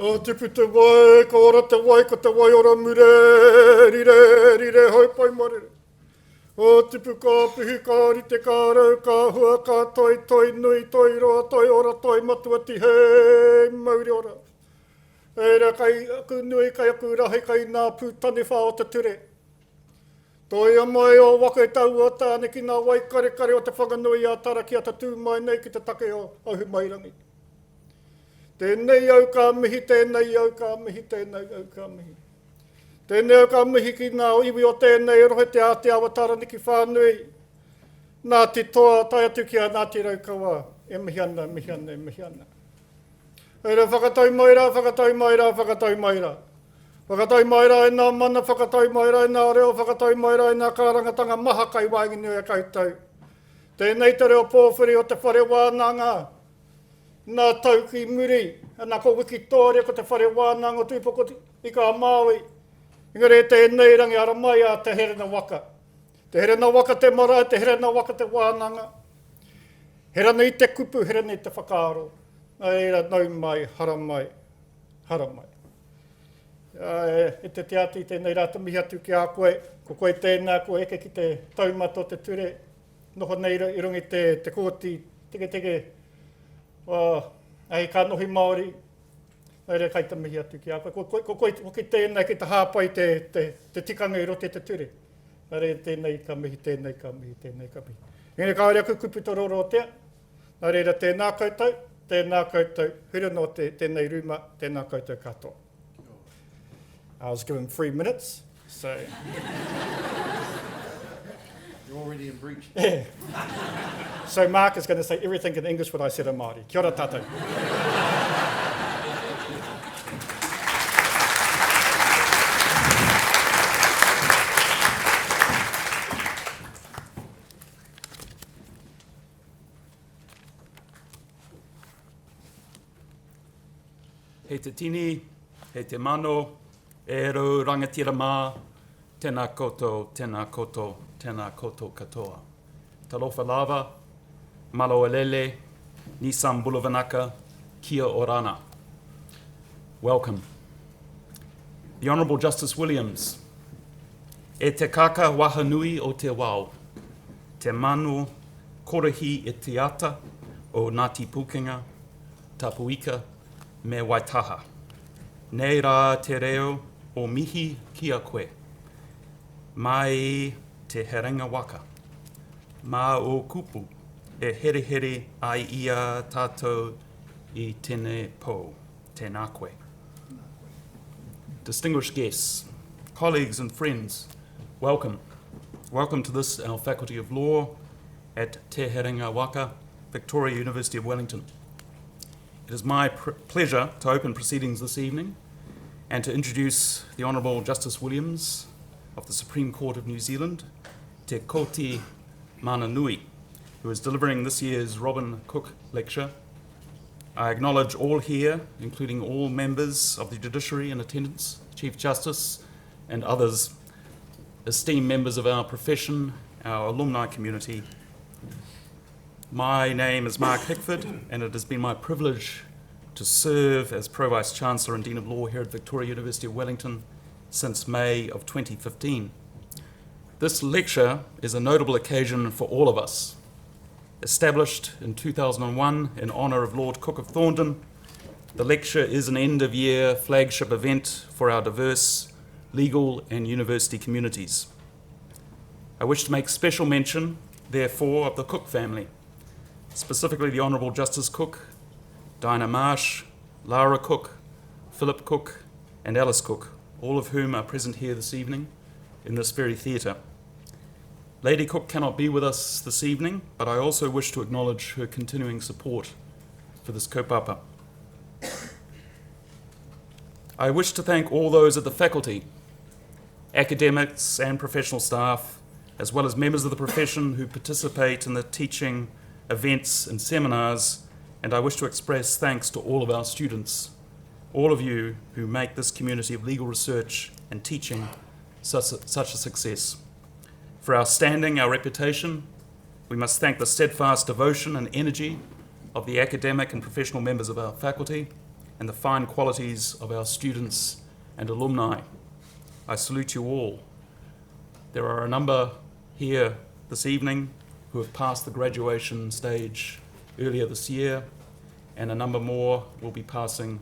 O tipu te wai, ko ora te wai, ko te wai ora mure, rire, hoi pai marere. O tipu ka pihi, ka rite, ka rau, ka hua, ka toi, nui, toi roa, toi ora, toi matua ti hei, mauri ora. Eira kai aku nui, kai aku rahi, kai nā pūtani wha o te ture. Toi a mai o waka i tau o tāne ki nā wai kare o te whanganui a tara ki a ta tū mai nei ki te take o ahu mairangi. Tēnei au ka mihi, tēnei au ka mihi, tēnei au ka mihi. Tēnei au ka mihi ki ngā iwi o tēnei rohe te āti awa taraniki whānui. Nā ti toa tai atu ki a Ngāti Raukawa. E mihi ana, mihi ana, mihi ana. Eira whakatau maira, whakatau maira, whakatau maira. Whakatau maira e nā mana, whakatau maira e nā reo, whakatau maira e nā kārangatanga maha kai wāngi nui a koutou. Tēnei te reo pōwhiri o te whare wānanga. Nā tau ki muri, nā ko wiki tōre ko te whare wānanga o tūpoko i ka Māui. Engari tēnei rangi ara mai a te here na waka. Te here na waka te marae, te here na waka te wānanga. Hera nei te kupu, hera nei te whakaaro. Eira nau mai, hara mai, hara mai. E te ati tēnei rāta mihi atu ki a koe, ko koe tēnā, ko eke ki te taumata o te ture, noho nei i rungi te kōti, teke, ai ka nohi Māori, eira kai te mihi atu ki a koe, ko koe tēnā ki te hāpai te tikanga i rote te ture, eira tēnei ka mihi, tēnei ka mihi, tēnei ka mihi. Ngere ka area kukupu to roro o tea, eira tēnā koutou, hura no tēnei ruma, tēnā koutou katoa. I was given 3 minutes, so... You're already in breach. Yeah. So Mark is going to say everything in English what I said in Māori. Kia ora tātou. Hei te tini, hei te mano, e rau rangatira mā, tēnā koutou, tēnā koutou, tēnā koutou katoa. Talofa lava, malo alele, Nissan Bulavanaka, kia orana. Welcome. The Honourable Justice Williams, e te kaka waha nui o te wao, te manu korohi e te ata o Ngāti Pūkenga, Tapuika, me Waitaha. Nei rā te reo o mihi ki a koe. Mai te herenga waka. Mā o kupu e here ai ia tātou i tēnei pō, tēnā koe. Distinguished guests, colleagues and friends, welcome. Welcome to this, our Faculty of Law at Te Herenga Waka, Victoria University of Wellington. It is my pleasure to open proceedings this evening and to introduce the Honourable Justice Williams of the Supreme Court of New Zealand, Te Koti Mana Nui, who is delivering this year's Robin Cooke Lecture. I acknowledge all here, including all members of the judiciary in attendance, Chief Justice and others, esteemed members of our profession, our alumni community. My name is Mark Hickford, and it has been my privilege to serve as Pro Vice Chancellor and Dean of Law here at Victoria University of Wellington since May of 2015. This lecture is a notable occasion for all of us. Established in 2001 in honour of Lord Cooke of Thorndon, the lecture is an end-of-year flagship event for our diverse legal and university communities. I wish to make special mention, therefore, of the Cooke family, specifically the Honourable Justice Cooke, Dinah Marsh, Lara Cooke, Philip Cooke, and Alice Cooke, all of whom are present here this evening in this very theatre. Lady Cooke cannot be with us this evening, but I also wish to acknowledge her continuing support for this kaupapa. I wish to thank all those at the faculty, academics and professional staff, as well as members of the profession who participate in the teaching, events and seminars, and I wish to express thanks to all of our students, all of you who make this community of legal research and teaching such a success. For our standing, our reputation, we must thank the steadfast devotion and energy of the academic and professional members of our faculty, and the fine qualities of our students and alumni. I salute you all. There are a number here this evening who have passed the graduation stage earlier this year, and a number more will be passing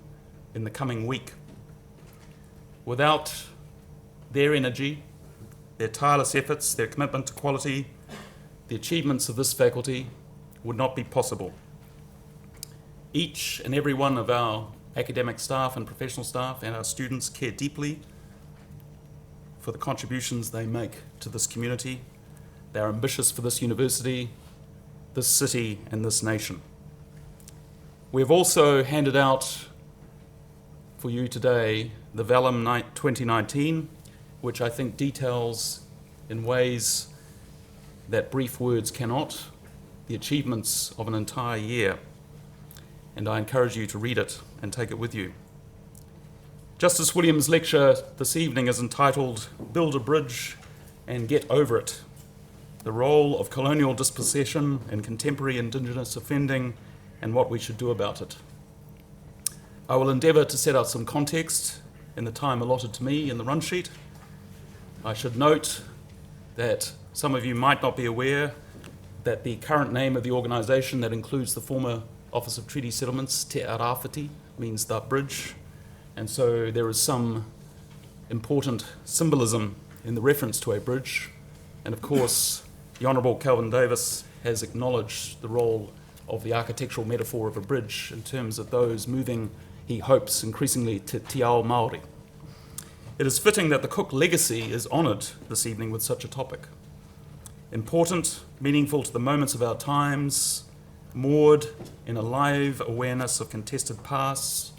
in the coming week. Without their energy, their tireless efforts, their commitment to quality, the achievements of this faculty would not be possible. Each and every one of our academic staff and professional staff and our students care deeply for the contributions they make to this community. They are ambitious for this university, this city, and this nation. We have also handed out for you today the Vellum 2019, which I think details in ways that brief words cannot, the achievements of an entire year. And I encourage you to read it and take it with you. Justice Williams' lecture this evening is entitled Build a Bridge and Get Over It, the role of colonial dispossession in contemporary Indigenous offending and what we should do about it. I will endeavour to set out some context in the time allotted to me in the run sheet. I should note that some of you might not be aware that the current name of the organisation that includes the former Office of Treaty Settlements, Te Arawhiti, means the bridge, and so there is some important symbolism in the reference to a bridge, and of course the Honourable Kelvin Davis has acknowledged the role of the architectural metaphor of a bridge in terms of those moving, he hopes, increasingly to Te Ao Māori. It is fitting that the Cooke legacy is honoured this evening with such a topic. Important, meaningful to the moments of our times, moored in a live awareness of contested pasts,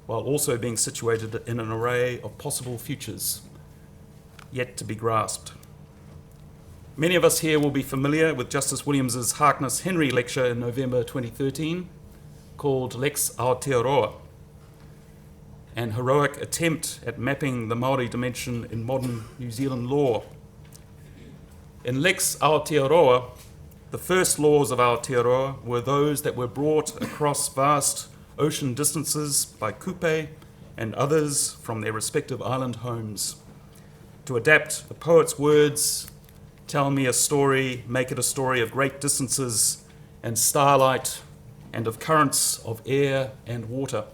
while also being situated in an array of possible futures yet to be grasped. Many of us here will be familiar with Justice Williams's Harkness Henry lecture in November 2013 called Lex Aotearoa, an heroic attempt at mapping the Māori dimension in modern New Zealand law. In Lex Aotearoa, the first laws of Aotearoa were those that were brought across vast ocean distances by Cooke and others from their respective island homes. To adapt the poet's words, tell me a story, make it a story of great distances and starlight and of currents of air and water.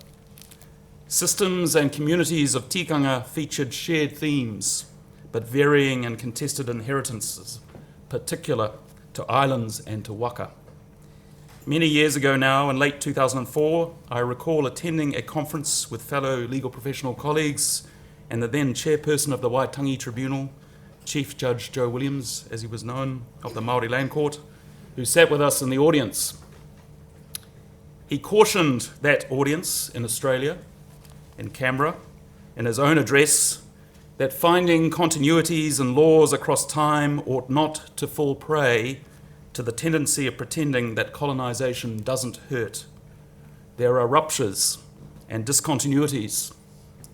Systems and communities of tikanga featured shared themes, but varying and contested inheritances, particular to islands and to waka. Many years ago now, in late 2004, I recall attending a conference with fellow legal professional colleagues and the then chairperson of the Waitangi Tribunal, Chief Judge Joe Williams, as he was known, of the Māori Land Court, who sat with us in the audience. He cautioned that audience in Australia, in Canberra, in his own address, that finding continuities and laws across time ought not to fall prey to the tendency of pretending that colonization doesn't hurt. There are ruptures and discontinuities,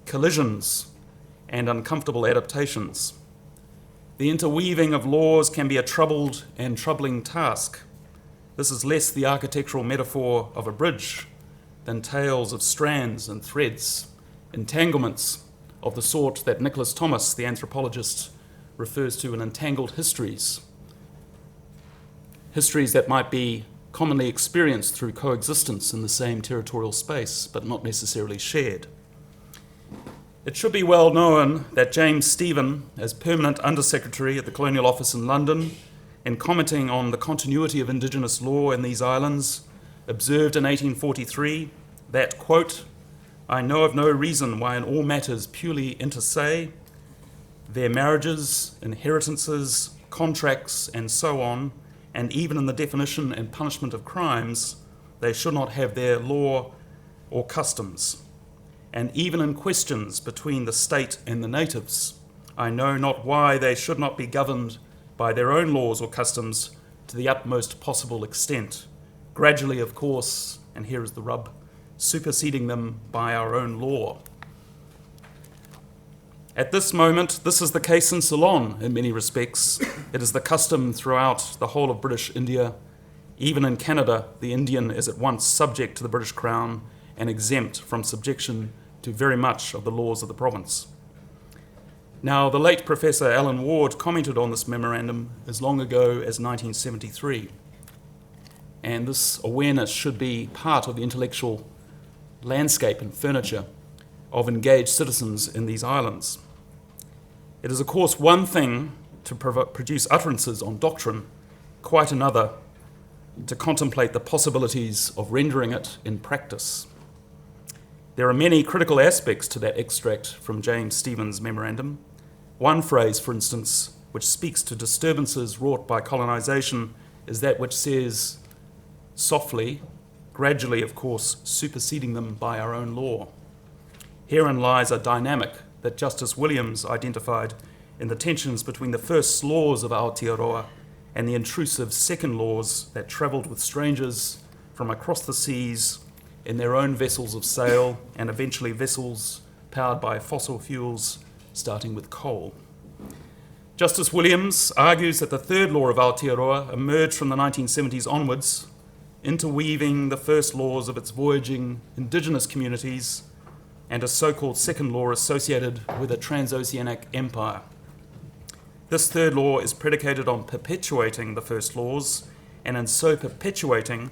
collisions and uncomfortable adaptations. The interweaving of laws can be a troubled and troubling task. This is less the architectural metaphor of a bridge than tales of strands and threads, entanglements of the sort that Nicholas Thomas, the anthropologist, refers to in entangled histories. Histories that might be commonly experienced through coexistence in the same territorial space, but not necessarily shared. It should be well known that James Stephen, as Permanent Undersecretary at the Colonial Office in London, in commenting on the continuity of Indigenous law in these islands, observed in 1843 that, quote, I know of no reason why in all matters purely inter se, their marriages, inheritances, contracts, and so on, and even in the definition and punishment of crimes, they should not have their law or customs. And even in questions between the state and the natives, I know not why they should not be governed by their own laws or customs to the utmost possible extent, gradually, of course, and here is the rub, superseding them by our own law. At this moment, this is the case in Ceylon in many respects. It is the custom throughout the whole of British India. Even in Canada, the Indian is at once subject to the British Crown and exempt from subjection to very much of the laws of the province. Now, the late Professor Alan Ward commented on this memorandum as long ago as 1973, and this awareness should be part of the intellectual landscape and furniture of engaged citizens in these islands. It is, of course, one thing to produce utterances on doctrine, quite another to contemplate the possibilities of rendering it in practice. There are many critical aspects to that extract from James Stevens' memorandum. One phrase, for instance, which speaks to disturbances wrought by colonization is that which says, softly, gradually, of course, superseding them by our own law. Herein lies a dynamic that Justice Williams identified in the tensions between the first laws of Aotearoa and the intrusive second laws that travelled with strangers from across the seas in their own vessels of sail and eventually vessels powered by fossil fuels, starting with coal. Justice Williams argues that the third law of Aotearoa emerged from the 1970s onwards, interweaving the first laws of its voyaging Indigenous communities and a so-called second law associated with a transoceanic empire. This third law is predicated on perpetuating the first laws, and in so perpetuating,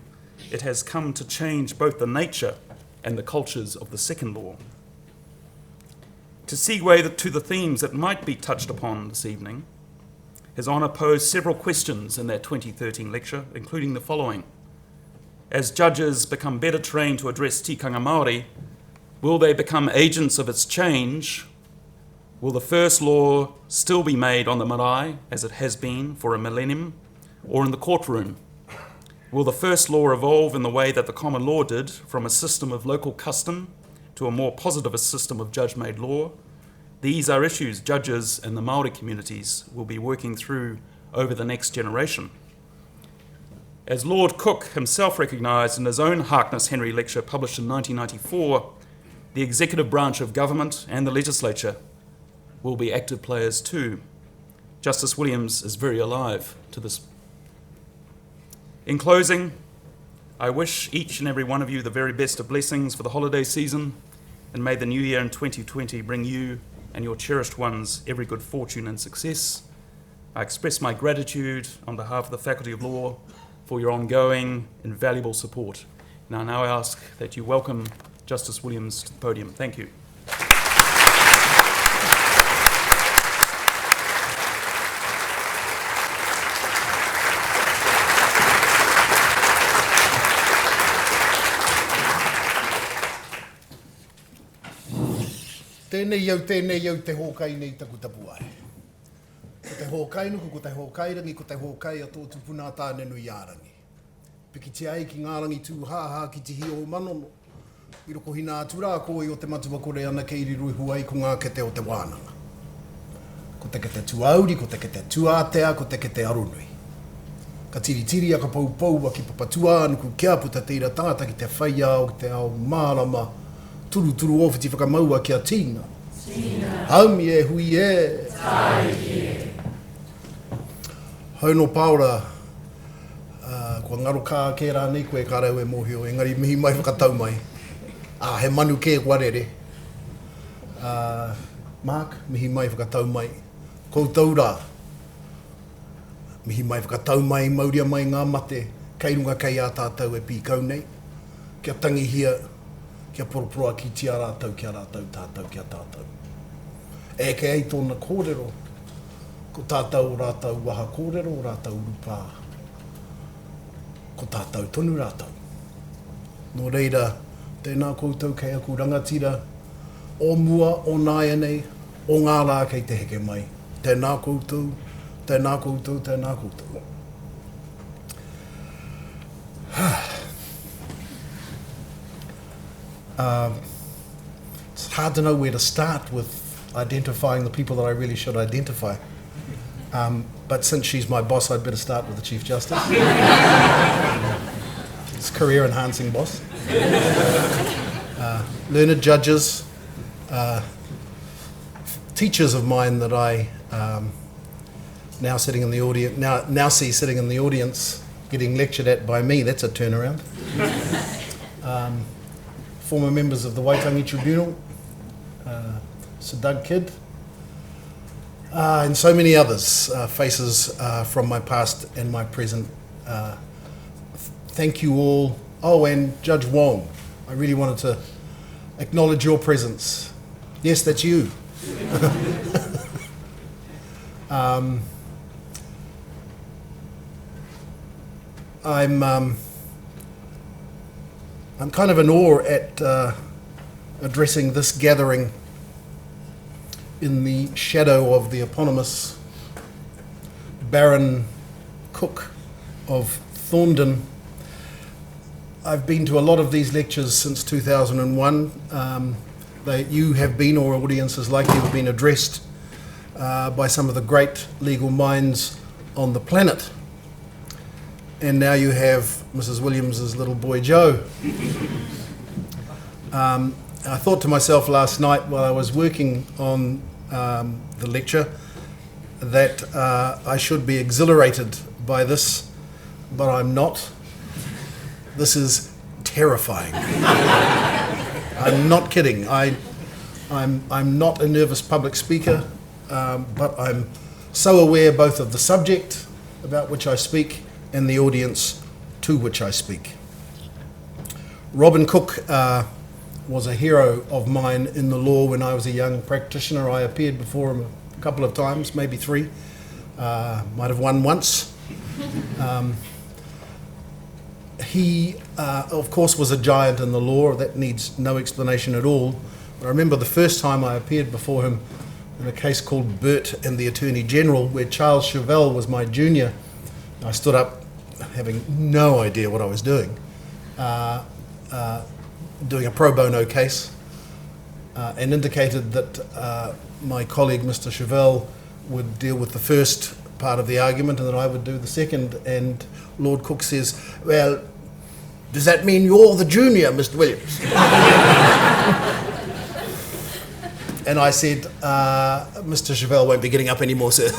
it has come to change both the nature and the cultures of the second law. To segue to the themes that might be touched upon this evening, His Honour posed several questions in that 2013 lecture, including the following. As judges become better trained to address tikanga Māori, will they become agents of its change? Will the first law still be made on the marae, as it has been for a millennium, or in the courtroom? Will the first law evolve in the way that the common law did, from a system of local custom to a more positivist system of judge-made law? These are issues judges and the Māori communities will be working through over the next generation. As Lord Cooke himself recognised in his own Harkness Henry lecture published in 1994, the executive branch of government and the legislature will be active players too. Justice Williams is very alive to this. In closing, I wish each and every one of you the very best of blessings for the holiday season, and may the new year in 2020 bring you and your cherished ones every good fortune and success. I express my gratitude on behalf of the Faculty of Law for your ongoing invaluable support. And I now ask that you welcome Justice Williams to the podium. Thank you. Tēnei au te hōkai nei taku tapu ai. Ko te hōkai nuku, ko te hōkai rangi, ko te hōkai a tō tupuna tāne nui ārangi. Piki te ai ki ngā rangi tū hāhā ki te hio o manono. I roko hina aturā koe o te matua kore ana kei riru huai ko ngā kete o te wānanga. Ko te kete tuauri, ko te kete tuātea, ko te kete arunui. Ka tiri a ka paupau a ki papatua nuku kia puta teira tāta ki te whaia o te ao mārama turu ofiti whakamaua kia tīna. Haumi e hui e. Tai e. Hau no paura, kua ngaro kā kē rā nei koe kā rau e mōhio, engari mihi mai whakatau mai. He manu kē kua rere. Mark, mihi mai whakatau mai. Koutou rā. Mihi mai whakatau mai, mauria mai ngā mate, kei runga kei a tātou e pīkau nei. Kia tangi hia, kia poroproa ki tia rātou, kia rātou, tātou, kia tātou. E ke ei tōna kōrero, ko tātou rātou waha kōrero, rātou urupā. Ko tātou tonu rātou. Nō reira, tēnā koutou kei aku rangatira, o mua, o nāia nei, o ngā rā kei te heke mai. Tēnā koutou, tēnā koutou, tēnā koutou. It's hard to know where to start with identifying the people that I really should identify. But since she's my boss, I'd better start with the Chief Justice. It's career-enhancing boss. Learned judges, teachers of mine that I now sitting in the audience, now see sitting in the audience, getting lectured at by me. That's a turnaround. former members of the Waitangi Tribunal, Sir Doug Kidd, and so many others, faces from my past and my present. Thank you all. Oh, and Judge Wong, I really wanted to acknowledge your presence. Yes, that's you. I'm kind of in awe at addressing this gathering in the shadow of the eponymous Baron Cooke of Thorndon. I've been to a lot of these lectures since 2001. You have been, or audiences like you have been, addressed by some of the great legal minds on the planet. And now you have Mrs. Williams's little boy Joe. I thought to myself last night while I was working on the lecture that I should be exhilarated by this, but I'm not. This is terrifying. I'm not kidding. I'm not a nervous public speaker, but I'm so aware both of the subject about which I speak and the audience to which I speak. Robin Cooke was a hero of mine in the law when I was a young practitioner. I appeared before him a couple of times, maybe 3. Might have won once. He, of course, was a giant in the law. That needs no explanation at all. But I remember the first time I appeared before him in a case called Burt and the Attorney General, where Charles Chauvel was my junior. I stood up having no idea what I was doing a pro bono case, and indicated that my colleague, Mr. Chauvel, would deal with the first part of the argument and that I would do the second. And Lord Cooke says, "Well, does that mean you're the junior, Mr. Williams?" And I said, "Mr. Chauvel won't be getting up anymore, sir."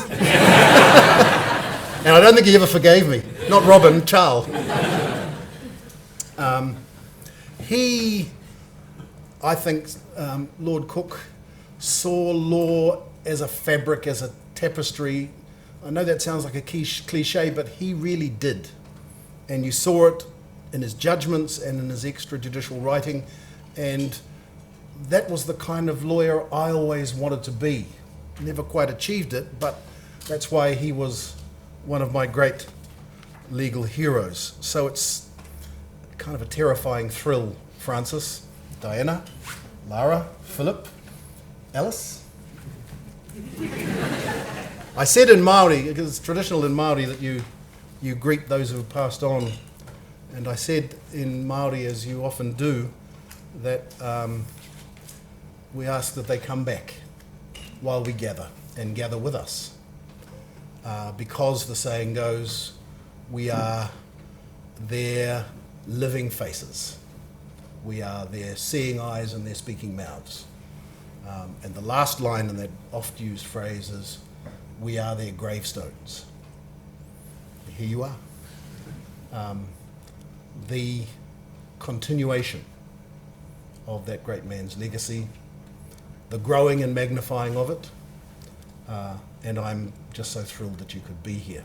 And I don't think he ever forgave me. Not Robin, Charles. I think Lord Cooke saw law as a fabric, as a tapestry. I know that sounds like a cliche, but he really did. And you saw it in his judgments and in his extrajudicial writing. And that was the kind of lawyer I always wanted to be. Never quite achieved it, but that's why he was one of my great legal heroes. So it's kind of a terrifying thrill. Francis, Diana, Lara, Philip, Alice. I said in Māori, because it's traditional in Māori that you greet those who have passed on, and I said in Māori, as you often do, that we ask that they come back while we gather and gather with us. Because the saying goes, we are their living faces. We are their seeing eyes and their speaking mouths. And the last line in that oft-used phrase is, we are their gravestones. Here you are. The continuation of that great man's legacy, the growing and magnifying of it, and I'm just so thrilled that you could be here.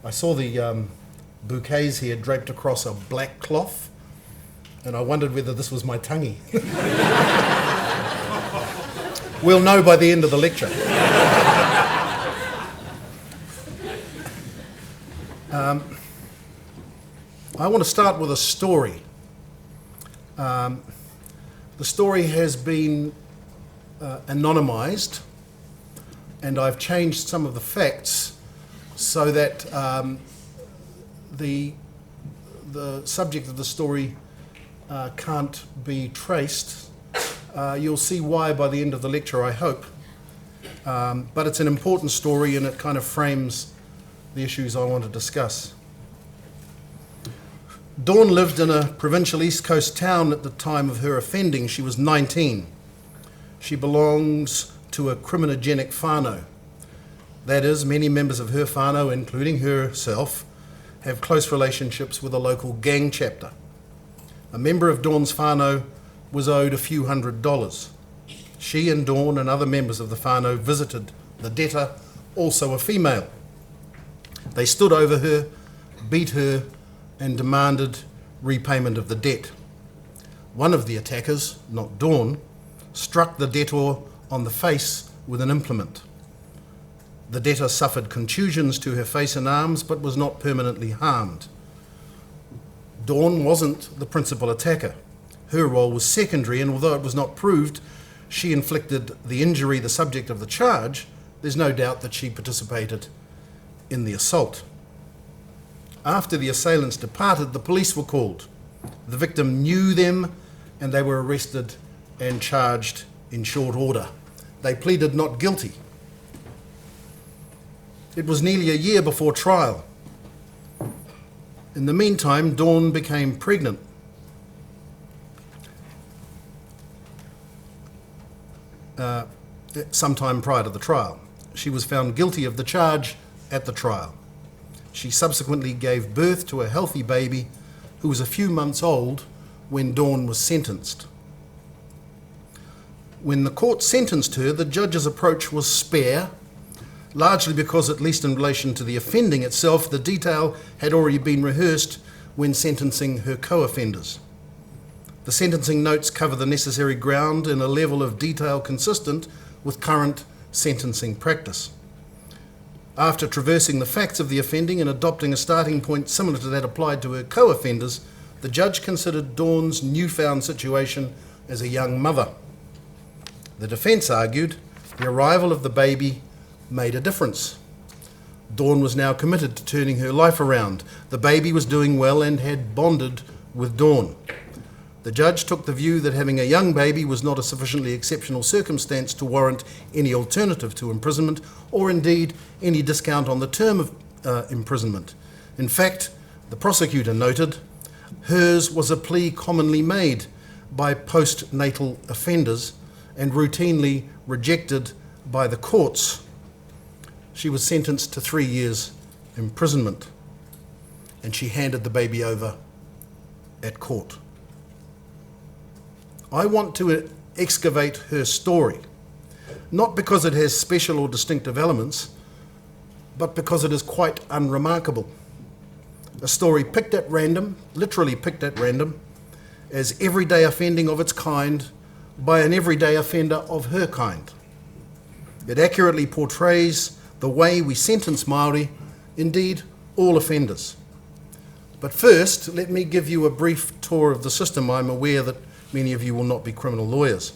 I saw the bouquets here draped across a black cloth, and I wondered whether this was my tangi. We'll know by the end of the lecture. I want to start with a story. The story has been anonymized, and I've changed some of the facts so that the subject of the story can't be traced. You'll see why by the end of the lecture, I hope. But it's an important story, and it kind of frames the issues I want to discuss. Dawn lived in a provincial East Coast town at the time of her offending. She was 19. She belongs to a criminogenic whānau. That is, many members of her whānau, including herself, have close relationships with a local gang chapter. A member of Dawn's whānau was owed a few $100s. She and Dawn and other members of the whānau visited the debtor, also a female. They stood over her, beat her, and demanded repayment of the debt. One of the attackers, not Dawn, struck the debtor on the face with an implement. The debtor suffered contusions to her face and arms, but was not permanently harmed. Dawn wasn't the principal attacker. Her role was secondary, and although it was not proved she inflicted the injury the subject of the charge, there's no doubt that she participated in the assault. After the assailants departed, the police were called. The victim knew them, and they were arrested and charged in short order. They pleaded not guilty. It was nearly a year before trial. In the meantime, Dawn became pregnant. Sometime prior to the trial. She was found guilty of the charge at the trial. She subsequently gave birth to a healthy baby who was a few months old when Dawn was sentenced. When the court sentenced her, the judge's approach was spare, largely because, at least in relation to the offending itself, the detail had already been rehearsed when sentencing her co-offenders. The sentencing notes cover the necessary ground in a level of detail consistent with current sentencing practice. After traversing the facts of the offending and adopting a starting point similar to that applied to her co-offenders, the judge considered Dawn's newfound situation as a young mother. The defence argued the arrival of the baby made a difference. Dawn was now committed to turning her life around. The baby was doing well and had bonded with Dawn. The judge took the view that having a young baby was not a sufficiently exceptional circumstance to warrant any alternative to imprisonment, or indeed any discount on the term of imprisonment. In fact, the prosecutor noted, hers was a plea commonly made by postnatal offenders and routinely rejected by the courts. She was sentenced to 3 years imprisonment, and she handed the baby over at court. I want to excavate her story, not because it has special or distinctive elements, but because it is quite unremarkable. A story picked at random, literally picked at random, as everyday offending of its kind by an everyday offender of her kind. It accurately portrays the way we sentence Māori, indeed all offenders. But first, let me give you a brief tour of the system. I'm aware that many of you will not be criminal lawyers.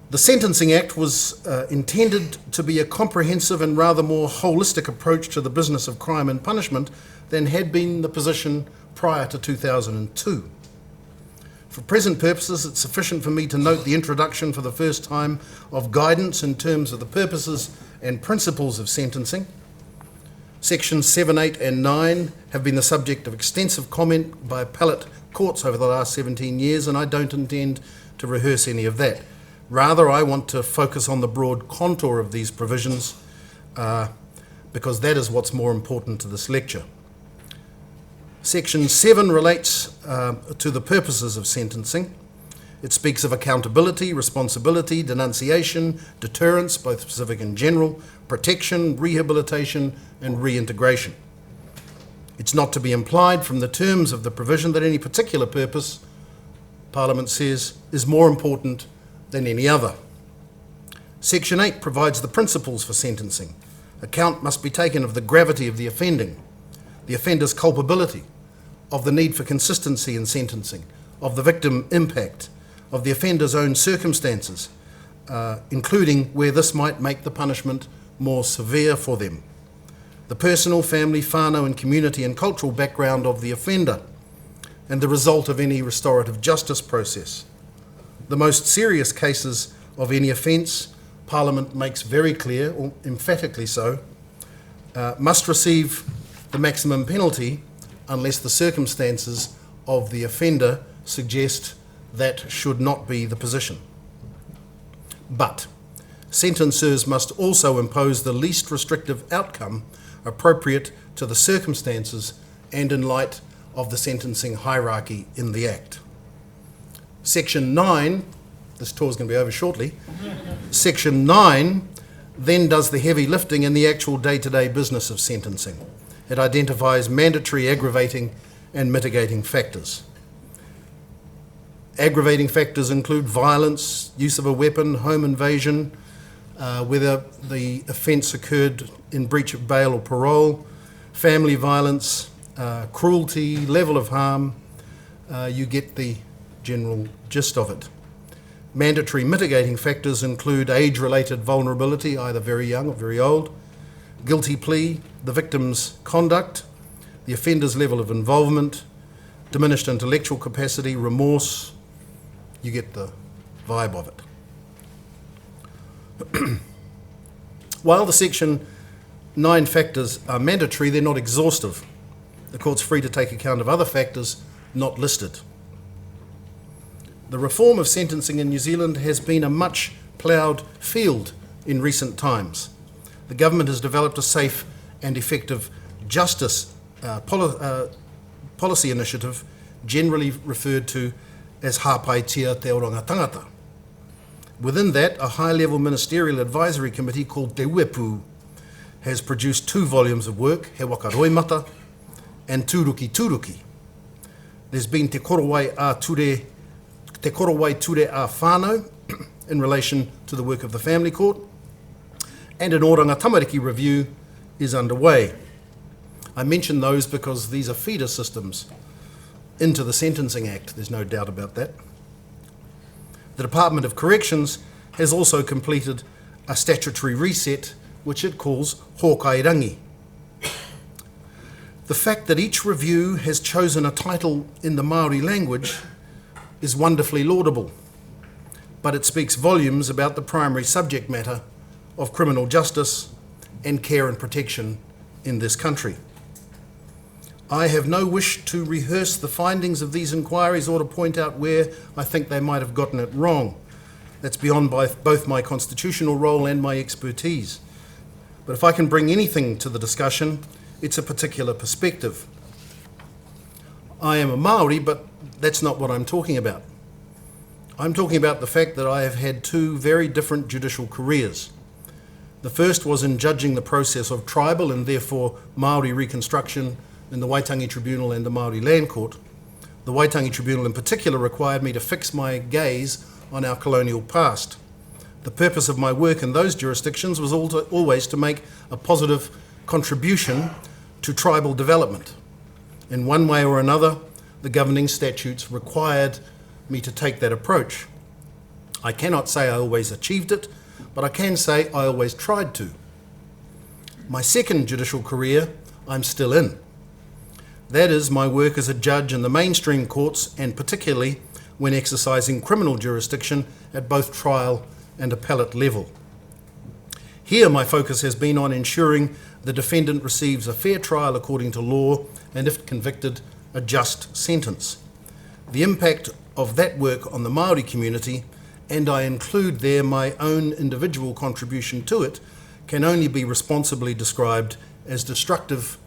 The Sentencing Act was intended to be a comprehensive and rather more holistic approach to the business of crime and punishment than had been the position prior to 2002. For present purposes, it's sufficient for me to note the introduction for the first time of guidance in terms of the purposes and principles of sentencing. Sections 7, 8 and 9 have been the subject of extensive comment by appellate courts over the last 17 years, and I don't intend to rehearse any of that. Rather, I want to focus on the broad contour of these provisions because that is what's more important to this lecture. Section 7 relates to the purposes of sentencing. It speaks of accountability, responsibility, denunciation, deterrence, both specific and general, protection, rehabilitation, and reintegration. It's not to be implied from the terms of the provision that any particular purpose, Parliament says, is more important than any other. Section 8 provides the principles for sentencing. Account must be taken of the gravity of the offending, the offender's culpability, of the need for consistency in sentencing, of the victim impact, of the offender's own circumstances, including where this might make the punishment more severe for them, the personal, family, whānau and community and cultural background of the offender, and the result of any restorative justice process. The most serious cases of any offence, Parliament makes very clear, or emphatically so, must receive the maximum penalty unless the circumstances of the offender suggest that should not be the position. But sentencers must also impose the least restrictive outcome appropriate to the circumstances and in light of the sentencing hierarchy in the Act. Section 9, this tour is going to be over shortly, Section 9 then does the heavy lifting in the actual day-to-day business of sentencing. It identifies mandatory, aggravating and mitigating factors. Aggravating factors include violence, use of a weapon, home invasion, whether the offence occurred in breach of bail or parole, family violence, cruelty, level of harm. You get the general gist of it. Mandatory mitigating factors include age-related vulnerability, either very young or very old, guilty plea, the victim's conduct, the offender's level of involvement, diminished intellectual capacity, remorse. You get the vibe of it. While the Section 9 factors are mandatory, they're not exhaustive. The court's free to take account of other factors not listed. The reform of sentencing in New Zealand has been a much ploughed field in recent times. The government has developed a safe and effective justice policy initiative, generally referred to as Hāpai Te Oranga Tangata. Within that, a high-level ministerial advisory committee called Te Uepu has produced 2 volumes of work, He Waka Roimata and Tūruki Tūruki. There's been Te Korowai Ture a Whānau in relation to the work of the Family Court, and an Oranga Tamariki review is underway. I mention those because these are feeder systems into the Sentencing Act, there's no doubt about that. The Department of Corrections has also completed a statutory reset, which it calls Hōkairangi. The fact that each review has chosen a title in the Māori language is wonderfully laudable, but it speaks volumes about the primary subject matter of criminal justice and care and protection in this country. I have no wish to rehearse the findings of these inquiries or to point out where I think they might have gotten it wrong. That's beyond both my constitutional role and my expertise. But if I can bring anything to the discussion, it's a particular perspective. I am a Māori, but that's not what I'm talking about. I'm talking about the fact that I have had 2 very different judicial careers. The first was in judging the process of tribal and therefore Māori reconstruction in the Waitangi Tribunal and the Māori Land Court. The Waitangi Tribunal in particular required me to fix my gaze on our colonial past. The purpose of my work in those jurisdictions was always to make a positive contribution to tribal development. In one way or another, the governing statutes required me to take that approach. I cannot say I always achieved it, but I can say I always tried to. My second judicial career, I'm still in. That is my work as a judge in the mainstream courts, and particularly when exercising criminal jurisdiction at both trial and appellate level. Here my focus has been on ensuring the defendant receives a fair trial according to law, and if convicted, a just sentence. The impact of that work on the Māori community, and I include there my own individual contribution to it, can only be responsibly described as destructive,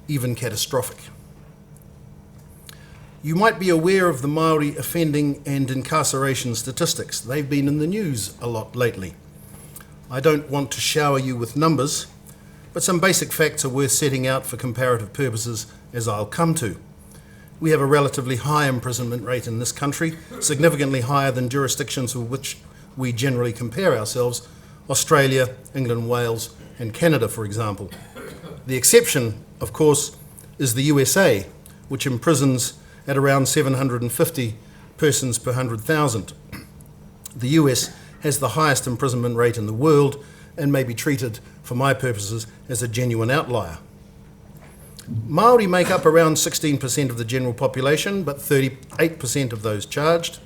even catastrophic. You might be aware of the Māori offending and incarceration statistics. They've been in the news a lot lately. I don't want to shower you with numbers, but some basic facts are worth setting out for comparative purposes, as I'll come to. We have a relatively high imprisonment rate in this country, significantly higher than jurisdictions with which we generally compare ourselves, Australia, England, Wales, and Canada, for example. The exception, of course, is the USA, which imprisons at around 750 persons per 100,000. The US has the highest imprisonment rate in the world and may be treated, for my purposes, as a genuine outlier. Māori make up around 16% of the general population, but 38% of those charged,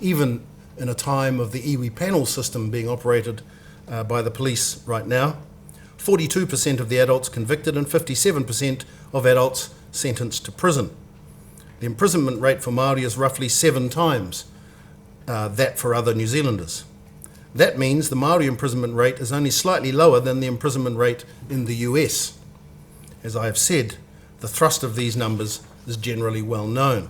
even in a time of the iwi panel system being operated by the police right now. 42% of the adults convicted and 57% of adults sentenced to prison. The imprisonment rate for Māori is roughly 7 times that for other New Zealanders. That means the Māori imprisonment rate is only slightly lower than the imprisonment rate in the US. As I have said, the thrust of these numbers is generally well known.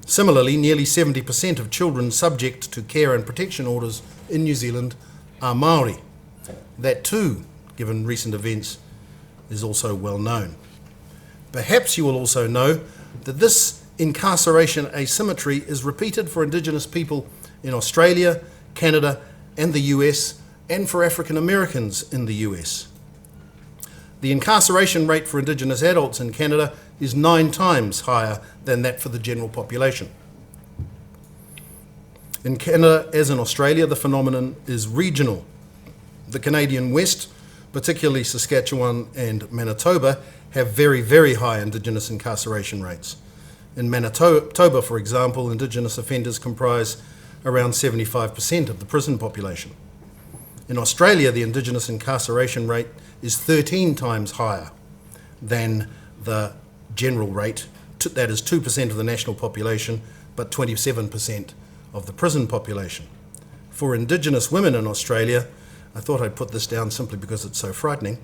Similarly, nearly 70% of children subject to care and protection orders in New Zealand are Māori. That too, given recent events, is also well known. Perhaps you will also know that this incarceration asymmetry is repeated for Indigenous people in Australia, Canada, and the US, and for African Americans in the US. The incarceration rate for Indigenous adults in Canada is 9 times higher than that for the general population. In Canada, as in Australia, the phenomenon is regional. The Canadian West, particularly Saskatchewan and Manitoba, have very, very high Indigenous incarceration rates. In Manitoba, for example, Indigenous offenders comprise around 75% of the prison population. In Australia, the Indigenous incarceration rate is 13 times higher than the general rate, that is 2% of the national population, but 27% of the prison population. For Indigenous women in Australia, I thought I'd put this down simply because it's so frightening,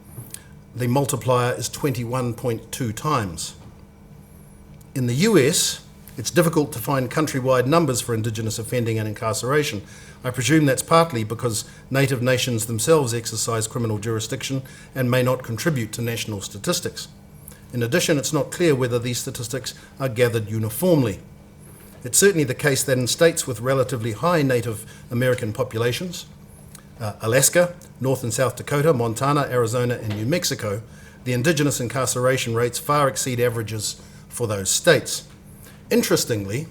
the multiplier is 21.2 times. In the US, it's difficult to find countrywide numbers for Indigenous offending and incarceration. I presume that's partly because native nations themselves exercise criminal jurisdiction and may not contribute to national statistics. In addition, it's not clear whether these statistics are gathered uniformly. It's certainly the case that in states with relatively high Native American populations, Alaska, North and South Dakota, Montana, Arizona, and New Mexico, the Indigenous incarceration rates far exceed averages for those states. Interestingly,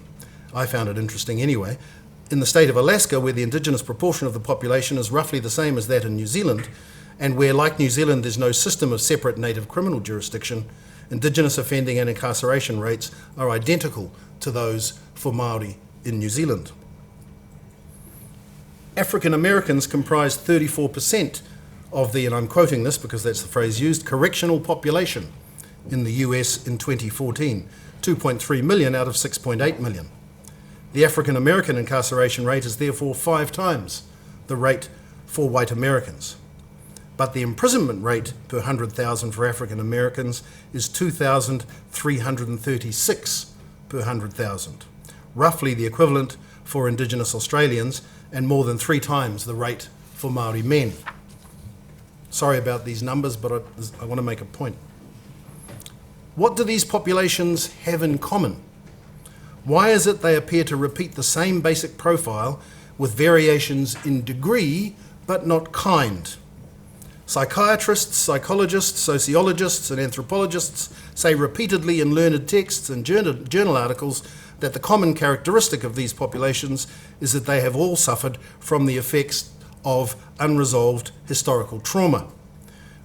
I found it interesting anyway, in the state of Alaska, where the Indigenous proportion of the population is roughly the same as that in New Zealand, and where, like New Zealand, there's no system of separate native criminal jurisdiction, Indigenous offending and incarceration rates are identical to those for Māori in New Zealand. African Americans comprise 34% of the, and I'm quoting this because that's the phrase used, correctional population in the US in 2014, 2.3 million out of 6.8 million. The African American incarceration rate is therefore 5 times the rate for white Americans. But the imprisonment rate per 100,000 for African Americans is 2,336 per 100,000, roughly the equivalent for Indigenous Australians and more than 3 times the rate for Māori men. Sorry about these numbers, but I want to make a point. What do these populations have in common? Why is it they appear to repeat the same basic profile with variations in degree, but not kind? Psychiatrists, psychologists, sociologists, and anthropologists say repeatedly in learned texts and journal articles that the common characteristic of these populations is that they have all suffered from the effects of unresolved historical trauma.